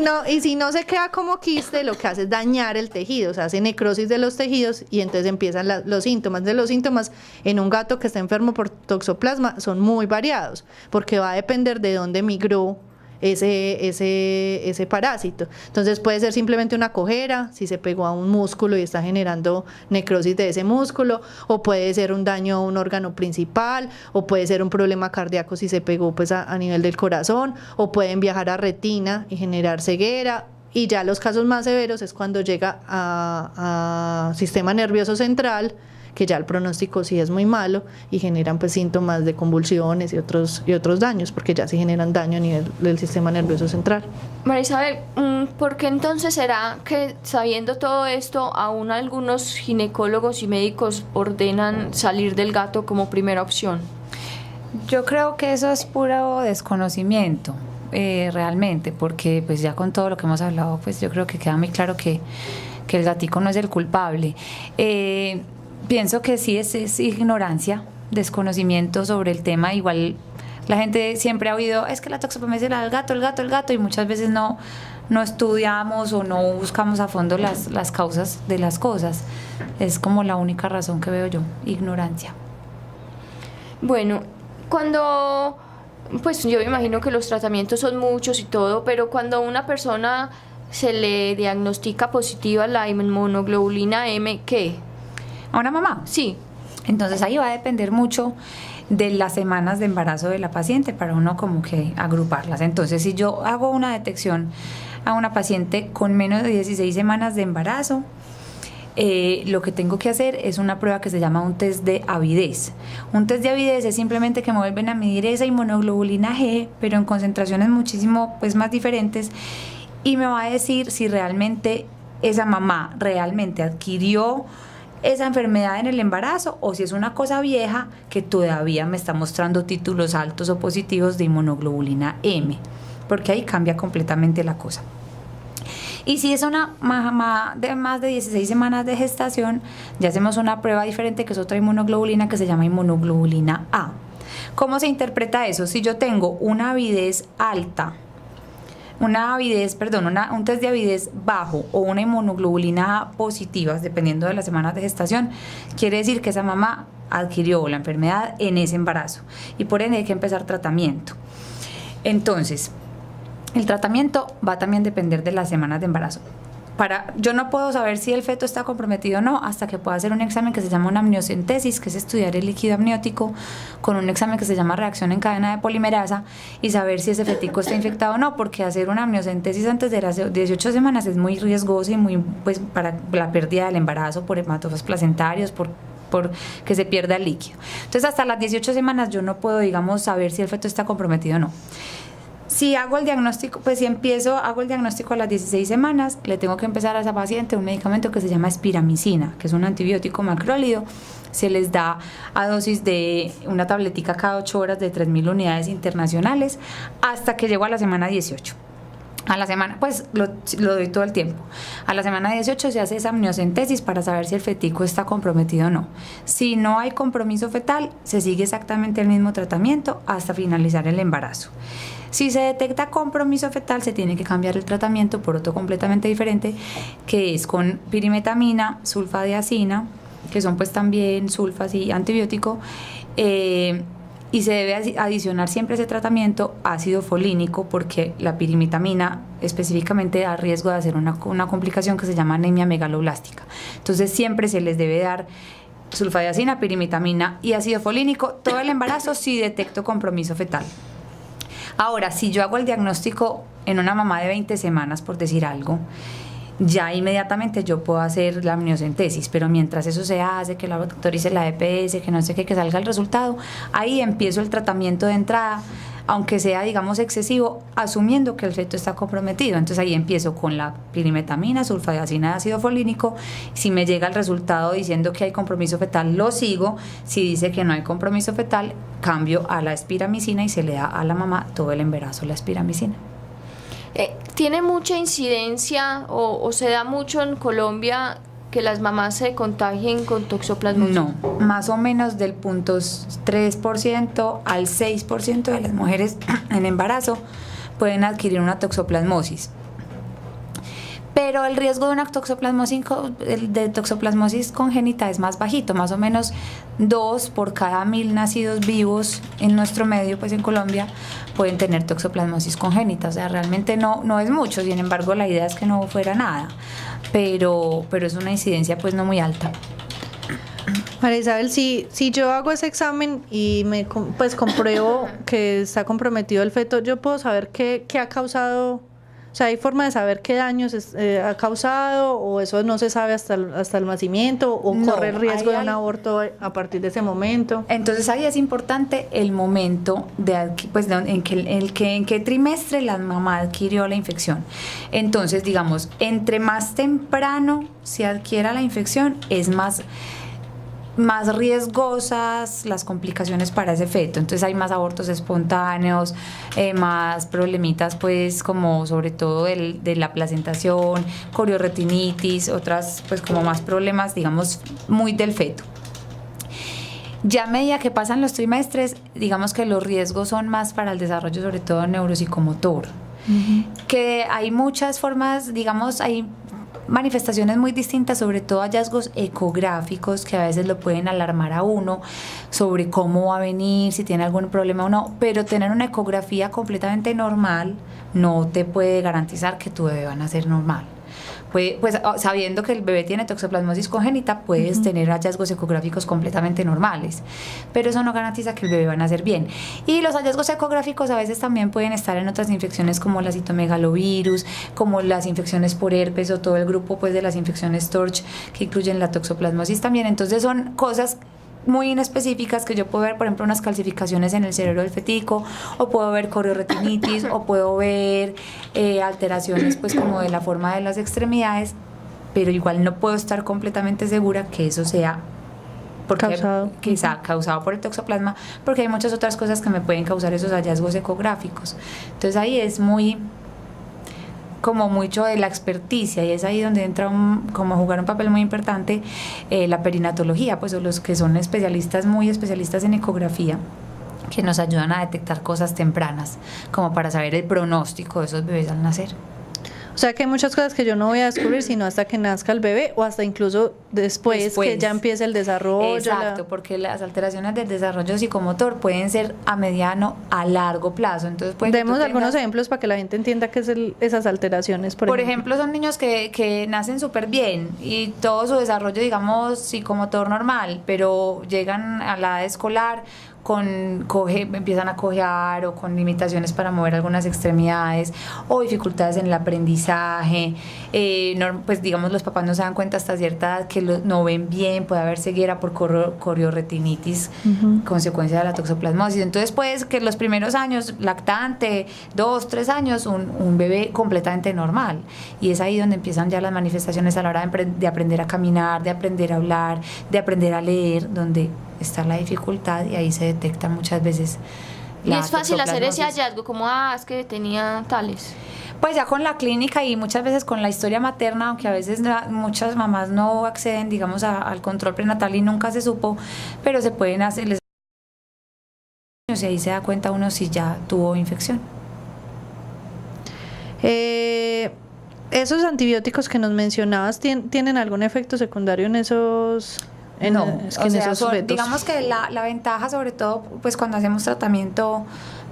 no se queda como quiste, lo que hace es dañar el tejido, o sea, hace necrosis de los tejidos y entonces empiezan los síntomas. De los síntomas en un gato que está enfermo por toxoplasma son muy variados, porque va a depender de dónde migró ese parásito. Entonces puede ser simplemente una cojera, si se pegó a un músculo y está generando necrosis de ese músculo, o puede ser un daño a un órgano principal, o puede ser un problema cardíaco si se pegó pues a nivel del corazón, o pueden viajar a retina y generar ceguera. Y ya los casos más severos es cuando llega a sistema nervioso central, que ya el pronóstico sí es muy malo y generan pues síntomas de convulsiones y otros daños, porque ya sí generan daño a nivel del sistema nervioso central. María Isabel, ¿por qué entonces será que, sabiendo todo esto, aún algunos ginecólogos y médicos ordenan salir del gato como primera opción? Yo creo que eso es puro desconocimiento, realmente, porque pues ya con todo lo que hemos hablado, pues yo creo que queda muy claro que el gatico no es el culpable. Pienso que sí es ignorancia, desconocimiento sobre el tema. Igual la gente siempre ha oído, es que la toxoplasmosis es el gato, y muchas veces no estudiamos o no buscamos a fondo las causas de las cosas. Es como la única razón que veo yo, ignorancia. Bueno, pues yo me imagino que los tratamientos son muchos y todo, pero cuando una persona se le diagnostica positiva la inmunoglobulina M, ¿qué? ¿A una mamá? Sí. Entonces ahí va a depender mucho de las semanas de embarazo de la paciente para uno como que agruparlas. Entonces, si yo hago una detección a una paciente con menos de 16 semanas de embarazo, lo que tengo que hacer es una prueba que se llama un test de avidez. Un test de avidez es simplemente que me vuelven a medir esa inmunoglobulina G, pero en concentraciones muchísimo pues más diferentes, y me va a decir si realmente esa mamá realmente adquirió esa enfermedad en el embarazo o si es una cosa vieja que todavía me está mostrando títulos altos o positivos de inmunoglobulina M, porque ahí cambia completamente la cosa. Y si es una mamá de más de 16 semanas de gestación, ya hacemos una prueba diferente, que es otra inmunoglobulina que se llama inmunoglobulina A. ¿Cómo se interpreta eso? Si yo tengo una avidez alta, un test de avidez bajo o una inmunoglobulina A positiva, dependiendo de las semanas de gestación, quiere decir que esa mamá adquirió la enfermedad en ese embarazo y por ende hay que empezar tratamiento. Entonces, el tratamiento va a también depender de las semanas de embarazo. Yo no puedo saber si el feto está comprometido o no hasta que pueda hacer un examen que se llama una amniocentesis, que es estudiar el líquido amniótico con un examen que se llama reacción en cadena de polimerasa y saber si ese fetico está infectado o no, porque hacer una amniocentesis antes de las 18 semanas es muy riesgoso y muy pues para la pérdida del embarazo por hematófanos placentarios, por que se pierda el líquido. Entonces hasta las 18 semanas yo no puedo, digamos, saber si el feto está comprometido o no. Si hago el diagnóstico, pues hago el diagnóstico a las 16 semanas, le tengo que empezar a esa paciente un medicamento que se llama espiramicina, que es un antibiótico macrólido. Se les da a dosis de una tabletica cada 8 horas de 3.000 unidades internacionales hasta que llego a la semana 18. A la semana, pues lo doy todo el tiempo. A la semana 18 se hace esa amniocentesis para saber si el fetico está comprometido o no. Si no hay compromiso fetal, se sigue exactamente el mismo tratamiento hasta finalizar el embarazo. Si se detecta compromiso fetal, se tiene que cambiar el tratamiento por otro completamente diferente, que es con pirimetamina, sulfadiazina, que son pues también sulfas y antibiótico, y se debe adicionar siempre ese tratamiento ácido folínico, porque la pirimetamina específicamente da riesgo de hacer una complicación que se llama anemia megaloblástica. Entonces siempre se les debe dar sulfadiazina, pirimetamina y ácido folínico todo el embarazo si detecto compromiso fetal. Ahora, si yo hago el diagnóstico en una mamá de 20 semanas, por decir algo, ya inmediatamente yo puedo hacer la amniocentesis, pero mientras eso se hace, que la autorice la EPS, que no sé qué, que salga el resultado, ahí empiezo el tratamiento de entrada, aunque sea, digamos, excesivo, asumiendo que el feto está comprometido. Entonces ahí empiezo con la pirimetamina, sulfadiazina de ácido folínico. Si me llega el resultado diciendo que hay compromiso fetal, lo sigo. Si dice que no hay compromiso fetal, cambio a la espiramicina y se le da a la mamá todo el embarazo la espiramicina. ¿Tiene mucha incidencia o se da mucho en Colombia que las mamás se contagien con toxoplasmosis? No, más o menos del 0.3% al 6% de las mujeres en embarazo pueden adquirir una toxoplasmosis. Pero el riesgo de una toxoplasmosis congénita es más bajito, más o menos 2 por cada 1000 nacidos vivos en nuestro medio, pues en Colombia, pueden tener toxoplasmosis congénita. O sea, realmente no es mucho, sin embargo la idea es que no fuera nada, pero es una incidencia pues no muy alta. María Isabel, si yo hago ese examen y pues compruebo que está comprometido el feto, ¿yo puedo saber qué ha causado? O sea, ¿hay forma de saber qué daños ha causado o eso no se sabe hasta el nacimiento o no, corre el riesgo de un aborto a partir de ese momento? Entonces ahí es importante el momento en qué trimestre la mamá adquirió la infección. Entonces, digamos, entre más temprano se adquiera la infección, es más riesgosas las complicaciones para ese feto. Entonces hay más abortos espontáneos, más problemitas pues como sobre todo de la placentación, coriorretinitis, otras pues como más problemas digamos muy del feto. Ya a medida que pasan los trimestres, digamos que los riesgos son más para el desarrollo sobre todo neuropsicomotor. Que hay muchas formas, digamos, hay manifestaciones muy distintas, sobre todo hallazgos ecográficos que a veces lo pueden alarmar a uno sobre cómo va a venir, si tiene algún problema o no, pero tener una ecografía completamente normal no te puede garantizar que tu bebé va a nacer normal. Pues sabiendo que el bebé tiene toxoplasmosis congénita, puedes tener hallazgos ecográficos completamente normales, pero eso no garantiza que el bebé va a nacer bien. Y los hallazgos ecográficos a veces también pueden estar en otras infecciones como la citomegalovirus, como las infecciones por herpes o todo el grupo pues de las infecciones TORCH que incluyen la toxoplasmosis también. Entonces son cosas muy inespecíficas que yo puedo ver, por ejemplo, unas calcificaciones en el cerebro del fetico, o puedo ver coriorretinitis, o puedo ver alteraciones pues como de la forma de las extremidades, pero igual no puedo estar completamente segura que eso sea causado por el toxoplasma, porque hay muchas otras cosas que me pueden causar esos hallazgos ecográficos. Entonces ahí es como mucho de la experticia, y es ahí donde entra como a jugar un papel muy importante la perinatología, pues o los que son muy especialistas en ecografía, que nos ayudan a detectar cosas tempranas, como para saber el pronóstico de esos bebés al nacer. O sea que hay muchas cosas que yo no voy a descubrir sino hasta que nazca el bebé o hasta incluso después que ya empiece el desarrollo. Exacto, porque las alteraciones del desarrollo psicomotor pueden ser a mediano, a largo plazo. Entonces, demos algunos ejemplos para que la gente entienda qué es esas alteraciones. Por ejemplo, son niños que nacen súper bien y todo su desarrollo, digamos, psicomotor normal, pero llegan a la edad escolar empiezan a cojear o con limitaciones para mover algunas extremidades o dificultades en el aprendizaje, pues digamos los papás no se dan cuenta hasta cierta edad que no ven bien, puede haber ceguera por coriorretinitis, consecuencia de la toxoplasmosis. Entonces pues que los primeros años, lactante, 2, 3 años, un bebé completamente normal, y es ahí donde empiezan ya las manifestaciones a la hora de aprender a caminar, de aprender a hablar, de aprender a leer, donde está la dificultad, y ahí se detecta muchas veces la toxoplasmosis. Y es fácil hacer ese hallazgo, como es que tenía tales. Pues ya con la clínica y muchas veces con la historia materna, aunque a veces muchas mamás no acceden, digamos, al control prenatal y nunca se supo, pero se pueden hacer, y ahí se da cuenta uno si ya tuvo infección. ¿Esos antibióticos que nos mencionabas tienen algún efecto secundario en esos? No, o sea, digamos que la ventaja, sobre todo pues cuando hacemos tratamiento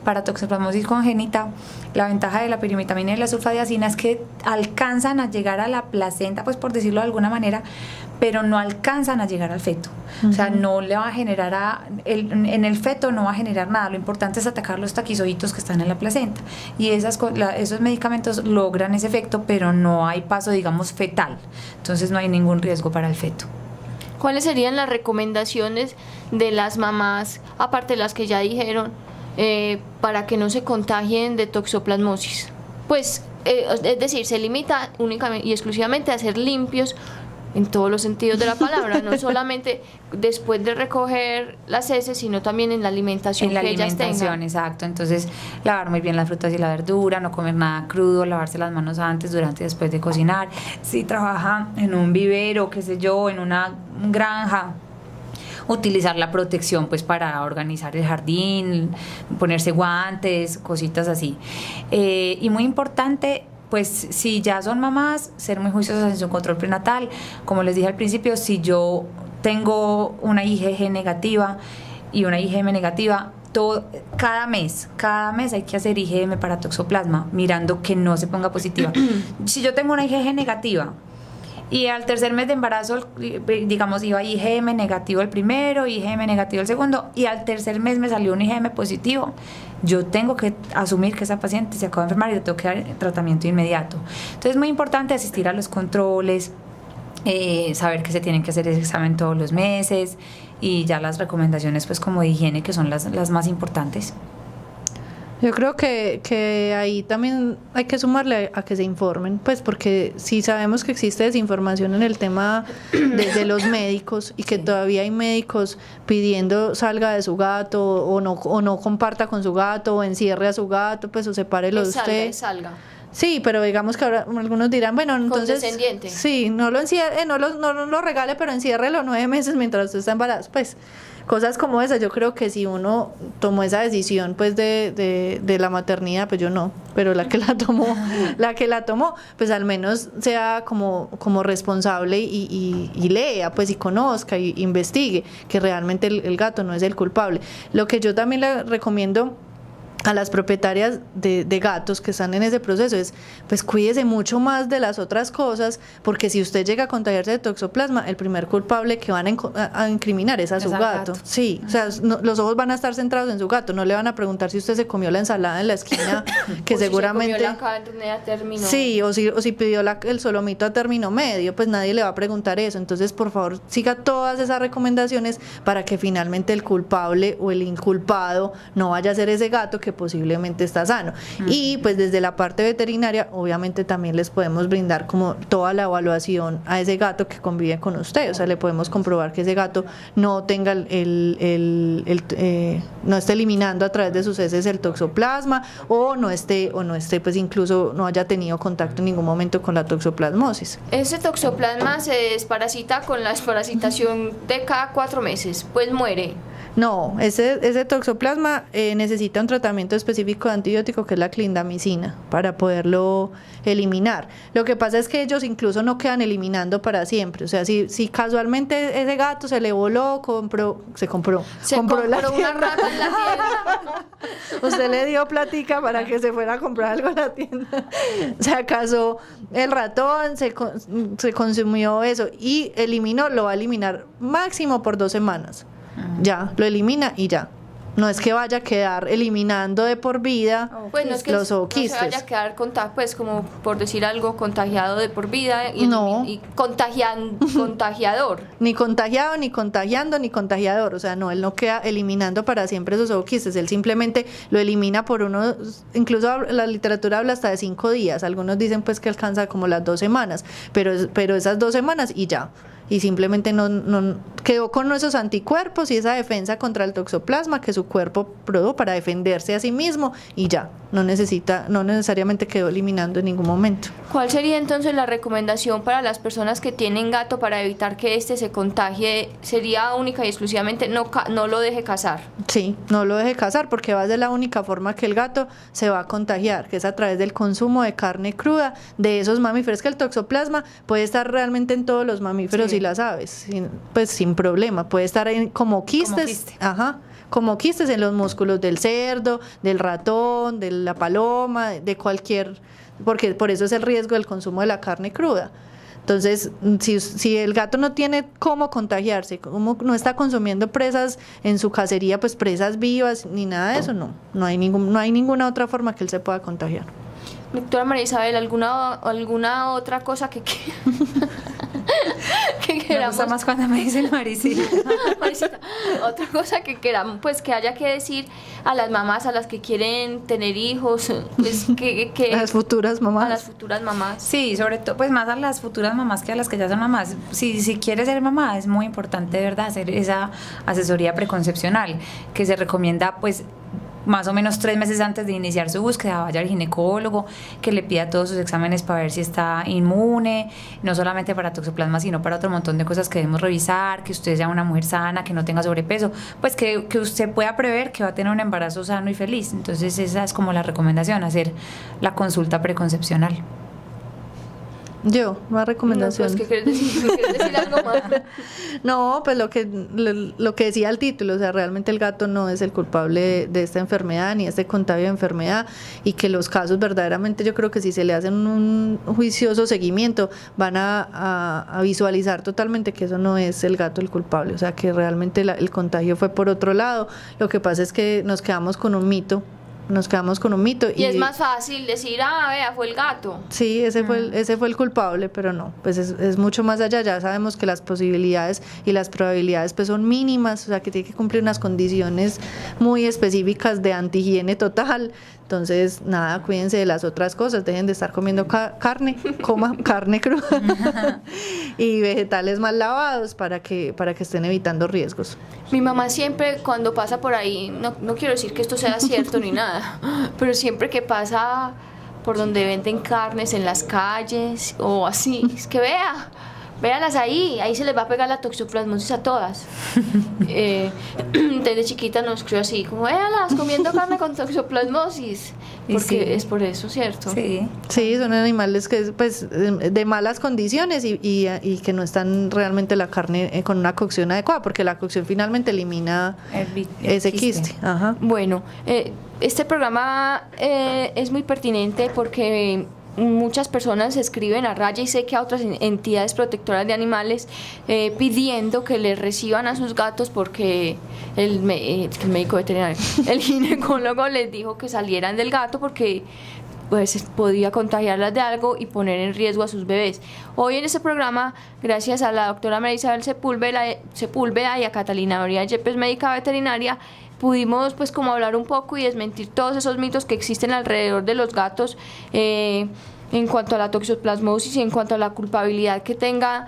para toxoplasmosis congénita, la ventaja de la pirimetamina y la sulfadiazina es que alcanzan a llegar a la placenta, pues por decirlo de alguna manera, pero no alcanzan a llegar al feto. O sea, no le va a generar en el feto no va a generar nada. Lo importante es atacar los taquizoitos que están en la placenta. Y esos medicamentos logran ese efecto, pero no hay paso, digamos, fetal. Entonces no hay ningún riesgo para el feto. ¿Cuáles serían las recomendaciones de las mamás, aparte de las que ya dijeron, para que no se contagien de toxoplasmosis? Pues, es decir, se limita únicamente y exclusivamente a ser limpios en todos los sentidos de la palabra, no solamente después de recoger las heces, sino también en la alimentación que ellas tengan. Exacto. Entonces, lavar muy bien las frutas y la verdura, no comer nada crudo, lavarse las manos antes, durante y después de cocinar. Si trabaja en un vivero, qué sé yo, en una granja, utilizar la protección pues para organizar el jardín, ponerse guantes, cositas así. Y muy importante, pues si ya son mamás, ser muy juiciosas en su control prenatal. Como les dije al principio, si yo tengo una IgG negativa y una IgM negativa, cada mes hay que hacer IgM para toxoplasma, mirando que no se ponga positiva. Si yo tengo una IgG negativa y al tercer mes de embarazo, digamos, iba IgM negativo el primero, IgM negativo el segundo, y al tercer mes me salió un IgM positivo, yo tengo que asumir que esa paciente se acaba de enfermar y le tengo que dar tratamiento inmediato. Entonces es muy importante asistir a los controles, saber que se tienen que hacer ese examen todos los meses, y ya las recomendaciones pues como de higiene, que son las más importantes. Yo creo que ahí también hay que sumarle a que se informen, pues porque si sabemos que existe desinformación en el tema desde los médicos y que todavía hay médicos pidiendo salga de su gato o no comparta con su gato o encierre a su gato, pues o sepárelo de usted. Salga. Sí, pero digamos que ahora algunos dirán, bueno, entonces sí, no lo encierre, no lo regale, pero enciérrelo 9 meses mientras usted está embarazada, pues cosas como esas. Yo creo que si uno tomó esa decisión pues de la maternidad, pues yo no, pero la que la tomó, pues al menos sea como responsable y lea pues y conozca y investigue que realmente el gato no es el culpable. Lo que yo también le recomiendo a las propietarias de gatos que están en ese proceso es, pues cuídese mucho más de las otras cosas, porque si usted llega a contagiarse de toxoplasma, el primer culpable que van a incriminar es a su gato. Sí, o sea, los ojos van a estar centrados en su gato, no le van a preguntar si usted se comió la ensalada en la esquina, que o seguramente... Si se comió la carne a término. Sí, o si pidió el solomito a término medio, pues nadie le va a preguntar eso. Entonces, por favor, siga todas esas recomendaciones para que finalmente el culpable o el inculpado no vaya a ser ese gato que posiblemente está sano. Y pues desde la parte veterinaria obviamente también les podemos brindar como toda la evaluación a ese gato que convive con usted, o sea, le podemos comprobar que ese gato no tenga no esté eliminando a través de sus heces el toxoplasma o no esté pues incluso no haya tenido contacto en ningún momento con la toxoplasmosis. Ese toxoplasma se desparasita con la desparasitación de cada 4 meses, pues muere. No, ese toxoplasma necesita un tratamiento específico de antibiótico que es la clindamicina para poderlo eliminar. Lo que pasa es que ellos incluso no quedan eliminando para siempre. O sea, si casualmente ese gato se le voló, compró una rata en la tienda. Usted le dio platica para que se fuera a comprar algo en la tienda. Se acaso el ratón se consumió eso y eliminó, lo va a eliminar máximo por 2 semanas. Ya, lo elimina y ya. No es que vaya a quedar eliminando de por vida pues no es que los ooquistes. No se vaya a quedar pues como por decir algo, contagiado de por vida y contagiador. Ni contagiado, ni contagiando, ni contagiador. O sea, no, él no queda eliminando para siempre esos ooquistes. Él simplemente lo elimina por incluso la literatura habla hasta de 5 días. Algunos dicen pues que alcanza como las 2 semanas, pero esas 2 semanas y ya. Y simplemente no quedó con esos anticuerpos y esa defensa contra el toxoplasma que su cuerpo produjo para defenderse a sí mismo y ya, no necesariamente quedó eliminando en ningún momento. ¿Cuál sería entonces la recomendación para las personas que tienen gato para evitar que se contagie? ¿Sería única y exclusivamente no lo deje cazar? Sí, no lo deje cazar porque va a ser la única forma que el gato se va a contagiar, que es a través del consumo de carne cruda de esos mamíferos, que el toxoplasma puede estar realmente en todos los mamíferos y las aves, pues sin problema, puede estar como quistes, como quistes en los músculos del cerdo, del ratón, de la paloma, de cualquier, porque por eso es el riesgo del consumo de la carne cruda. Entonces, si el gato no tiene cómo contagiarse, como no está consumiendo presas en su cacería, pues presas vivas ni nada de eso, no hay ninguna otra forma que él se pueda contagiar. Doctora María Isabel, ¿alguna otra cosa que queramos? Me gusta más cuando me dicen Marisita. Marisita, otra cosa que queramos, pues que haya que decir a las mamás, a las que quieren tener hijos, pues que a las futuras mamás. A las futuras mamás. Sí, sobre todo, pues más a las futuras mamás que a las que ya son mamás. Si quieres ser mamá, es muy importante, de verdad, hacer esa asesoría preconcepcional, que se recomienda, pues, más o menos 3 meses antes de iniciar su búsqueda, vaya al ginecólogo, que le pida todos sus exámenes para ver si está inmune, no solamente para toxoplasma, sino para otro montón de cosas que debemos revisar, que usted sea una mujer sana, que no tenga sobrepeso, pues que usted pueda prever que va a tener un embarazo sano y feliz. Entonces esa es como la recomendación, hacer la consulta preconcepcional. Más recomendación. No, pues, ¿qué quieres decir algo más? No, pues lo que decía el título, o sea, realmente el gato no es el culpable de esta enfermedad ni este contagio de enfermedad, y que los casos verdaderamente, yo creo que si se le hacen un juicioso seguimiento van a visualizar totalmente que eso no es el gato el culpable, o sea, que realmente el contagio fue por otro lado. Lo que pasa es que nos quedamos con un mito. Y es más fácil decir, vea, fue el gato. Sí, ese fue el culpable, pero no, pues es mucho más allá. Ya sabemos que las posibilidades y las probabilidades pues son mínimas, o sea, que tiene que cumplir unas condiciones muy específicas de antihigiene total. Entonces, nada, cuídense de las otras cosas, dejen de estar comiendo carne, coman carne cruda y vegetales mal lavados para que estén evitando riesgos. Mi mamá siempre cuando pasa por ahí, no quiero decir que esto sea cierto ni nada, pero siempre que pasa por donde venden carnes en las calles o así, es que véalas ahí se les va a pegar la toxoplasmosis a todas. Desde chiquita nos crió así, como véalas comiendo carne con toxoplasmosis, porque sí, es por eso, ¿cierto? Sí, son animales que pues de malas condiciones y que no están realmente la carne con una cocción adecuada, porque la cocción finalmente elimina ese quiste. Ajá. Bueno, este programa es muy pertinente porque muchas personas escriben a Raya y sé que a otras entidades protectoras de animales pidiendo que les reciban a sus gatos porque el médico veterinario, el ginecólogo les dijo que salieran del gato porque pues podía contagiarlas de algo y poner en riesgo a sus bebés. Hoy en este programa, gracias a la doctora María Isabel Sepúlveda y a Catalina María Yepes, médica veterinaria, pudimos pues como hablar un poco y desmentir todos esos mitos que existen alrededor de los gatos en cuanto a la toxoplasmosis y en cuanto a la culpabilidad que tenga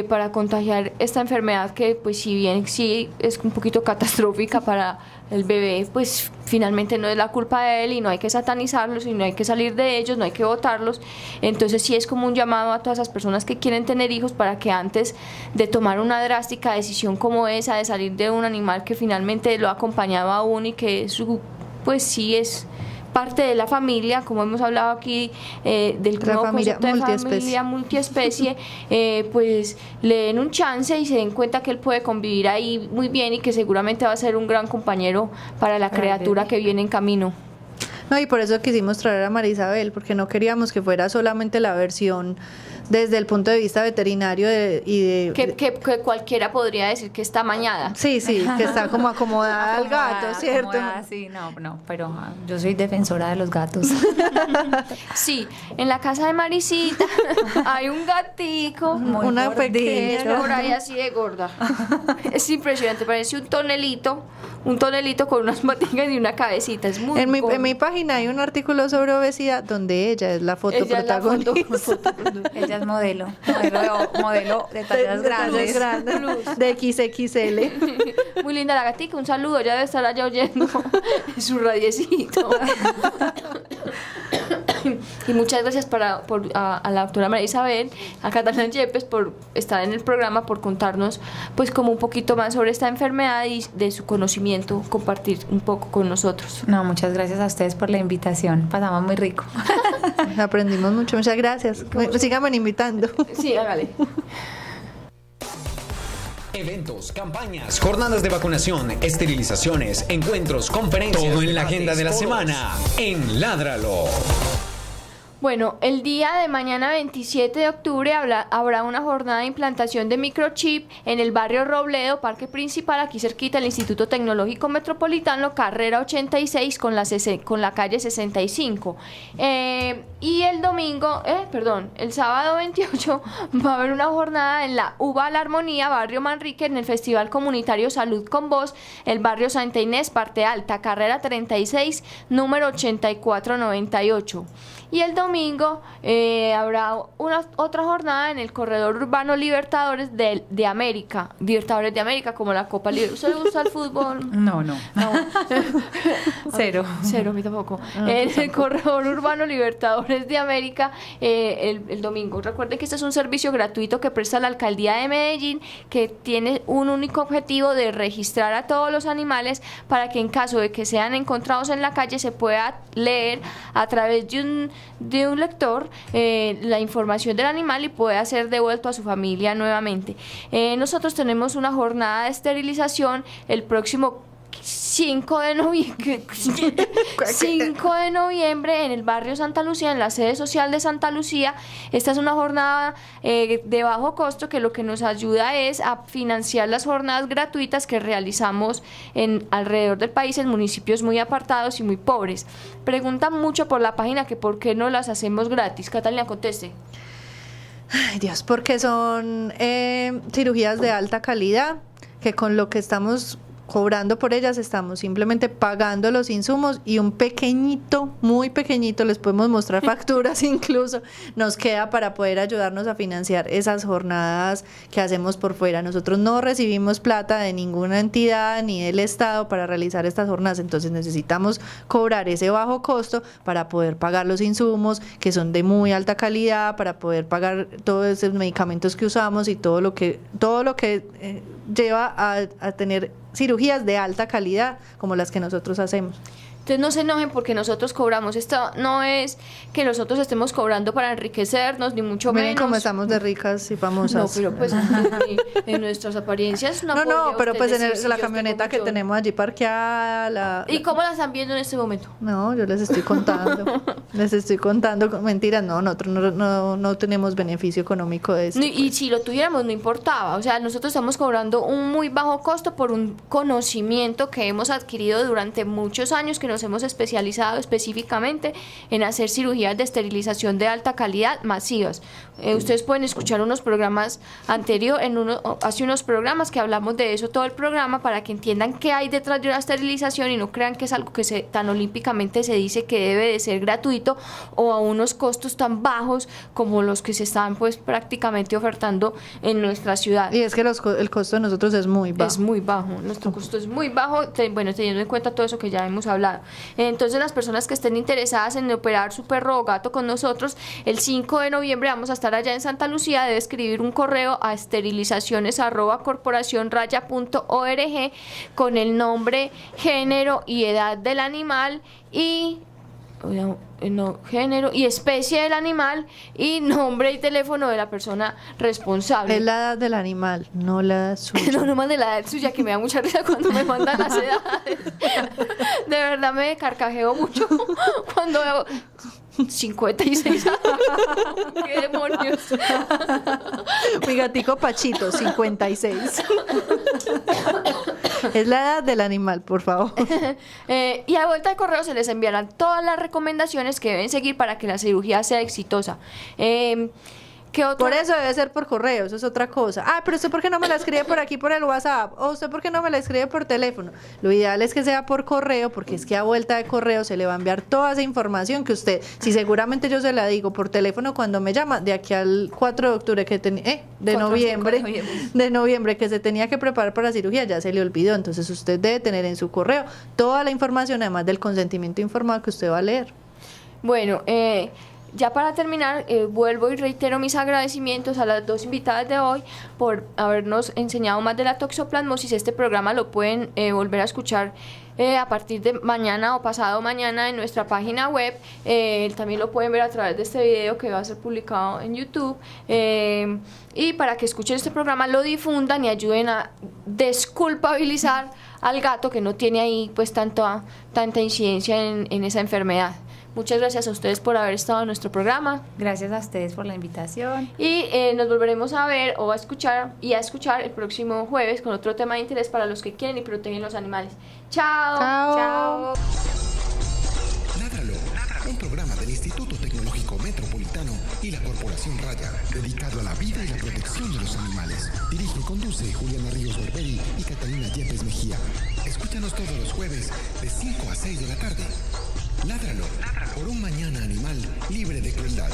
para contagiar esta enfermedad, que pues si bien sí es un poquito catastrófica para el bebé, pues finalmente no es la culpa de él y no hay que satanizarlos y no hay que salir de ellos, no hay que botarlos. Entonces sí es como un llamado a todas esas personas que quieren tener hijos para que antes de tomar una drástica decisión como esa de salir de un animal que finalmente lo ha acompañado aún y que pues sí es parte de la familia, como hemos hablado aquí del nuevo concepto de familia multiespecie, pues le den un chance y se den cuenta que él puede convivir ahí muy bien y que seguramente va a ser un gran compañero para la criatura que viene en camino. No, y por eso quisimos traer a María Isabel, porque no queríamos que fuera solamente la versión desde el punto de vista veterinario que cualquiera podría decir que está mañada. Sí, que está como acomodada al gato, ¿cierto? Sí, no, pero yo soy defensora de los gatos. Sí, en la casa de Marisita hay un gatico, una pequeña, por ahí así de gorda. Es impresionante, parece un tonelito con unas paticas y una cabecita, es muy en mi página hay un artículo sobre obesidad donde ella es la foto protagonista. Ella es modelo de tallas grandes, de XXL. Muy linda la gatica, un saludo, ya debe estar allá oyendo su radiecito. Y muchas gracias a la doctora María Isabel, a Catalina Yepes por estar en el programa, por contarnos pues como un poquito más sobre esta enfermedad y de su conocimiento, compartir un poco con nosotros. No, muchas gracias a ustedes por la invitación, pasamos muy rico. Aprendimos mucho, muchas gracias. Síganme invitando. Sí, hágale. Eventos, campañas, jornadas de vacunación, esterilizaciones, encuentros, conferencias. Todo en la agenda de la semana en Ládralo. Bueno, el día de mañana 27 de octubre habrá una jornada de implantación de microchip en el barrio Robledo, Parque Principal, aquí cerquita del Instituto Tecnológico Metropolitano, carrera 86 con la calle 65. Y el sábado 28 va a haber una jornada en la UBA La Armonía, barrio Manrique, en el Festival Comunitario Salud con Voz, el barrio Santa Inés, parte alta, carrera 36, número 8498. Y el domingo habrá otra jornada en el corredor urbano Libertadores de América. Libertadores de América, como la Copa Libertadores. ¿Usted le gusta el fútbol? No. Cero. Cero, a mí tampoco. En el corredor urbano Libertadores de América el domingo. Recuerden que este es un servicio gratuito que presta la Alcaldía de Medellín, que tiene un único objetivo de registrar a todos los animales para que en caso de que sean encontrados en la calle se pueda leer a través de un lector la información del animal y pueda ser devuelto a su familia nuevamente. Nosotros tenemos una jornada de esterilización el próximo 5 de noviembre en el barrio Santa Lucía, en la sede social de Santa Lucía. Esta es una jornada de bajo costo que lo que nos ayuda es a financiar las jornadas gratuitas que realizamos alrededor del país en municipios muy apartados y muy pobres. Preguntan mucho por la página que por qué no las hacemos gratis. Catalina, conteste. Ay, Dios, porque son cirugías de alta calidad, que con lo que estamos cobrando por ellas estamos simplemente pagando los insumos y un pequeñito, muy pequeñito, les podemos mostrar facturas incluso, nos queda para poder ayudarnos a financiar esas jornadas que hacemos por fuera. Nosotros no recibimos plata de ninguna entidad ni del Estado para realizar estas jornadas, entonces necesitamos cobrar ese bajo costo para poder pagar los insumos que son de muy alta calidad, para poder pagar todos esos medicamentos que usamos y todo lo que lleva a tener cirugías de alta calidad como las que nosotros hacemos. Entonces no se enojen porque nosotros cobramos. Esto no es que nosotros estemos cobrando para enriquecernos, ni mucho menos. Miren cómo estamos de ricas y famosas. No, pero pues en nuestras apariencias no. No, pero pues en la camioneta que tenemos allí parqueada. ¿Y cómo la están viendo en este momento? No, yo les estoy contando. Mentiras, no, nosotros no tenemos beneficio económico de esto. Y si lo tuviéramos no importaba. O sea, nosotros estamos cobrando un muy bajo costo por un conocimiento que hemos adquirido durante muchos años, que nos hemos especializado específicamente en hacer cirugías de esterilización de alta calidad masivas. Ustedes pueden escuchar unos programas hace unos programas que hablamos de eso, todo el programa, para que entiendan qué hay detrás de una esterilización y no crean que es algo que tan olímpicamente se dice que debe de ser gratuito o a unos costos tan bajos como los que se están pues prácticamente ofertando en nuestra ciudad. Y es que el costo de nosotros es muy bajo. Es muy bajo, nuestro costo es muy bajo, teniendo en cuenta todo eso que ya hemos hablado. Entonces las personas que estén interesadas en operar su perro o gato con nosotros, el 5 de noviembre vamos a estar allá en Santa Lucía. Debe escribir un correo a esterilizaciones@corporacionraya.org con el nombre, género y edad del animal y género y especie del animal y nombre y teléfono de la persona responsable. Es la edad del animal, no la edad suya. No mande la edad suya, que me da mucha risa cuando me mandan las edades. De verdad me carcajeo mucho cuando veo 56 años. ¡Qué demonios! Mi gatico Pachito, 56. Es la edad del animal, por favor. Y a vuelta de correo se les enviarán todas las recomendaciones que deben seguir para que la cirugía sea exitosa. Por eso debe ser por correo, eso es otra cosa. Pero usted ¿por qué no me la escribe por aquí por el WhatsApp? O usted ¿por qué no me la escribe por teléfono? Lo ideal es que sea por correo, porque es que a vuelta de correo se le va a enviar toda esa información que usted, si seguramente yo se la digo por teléfono cuando me llama, de aquí al 4 de octubre de noviembre que se tenía que preparar para la cirugía, ya se le olvidó. Entonces usted debe tener en su correo toda la información, además del consentimiento informado que usted va a leer. Bueno, ya para terminar, vuelvo y reitero mis agradecimientos a las dos invitadas de hoy por habernos enseñado más de la toxoplasmosis. Este programa lo pueden volver a escuchar a partir de mañana o pasado mañana en nuestra página web. También lo pueden ver a través de este video que va a ser publicado en YouTube. Y para que escuchen este programa, lo difundan y ayuden a desculpabilizar al gato que no tiene ahí pues tanta incidencia en esa enfermedad. Muchas gracias a ustedes por haber estado en nuestro programa. Gracias a ustedes por la invitación. Y nos volveremos a ver o a escuchar el próximo jueves con otro tema de interés para los que quieren y protegen los animales. ¡Chao! Chao. Ládralo, un programa del Instituto Tecnológico Metropolitano y la Corporación Raya, dedicado a la vida y la protección de los animales. Dirige y conduce Juliana Ríos Berberi y Catalina Yepes Mejía. Escúchanos todos los jueves de 5 a 6 de la tarde. Ládralo, por un mañana animal libre de crueldad.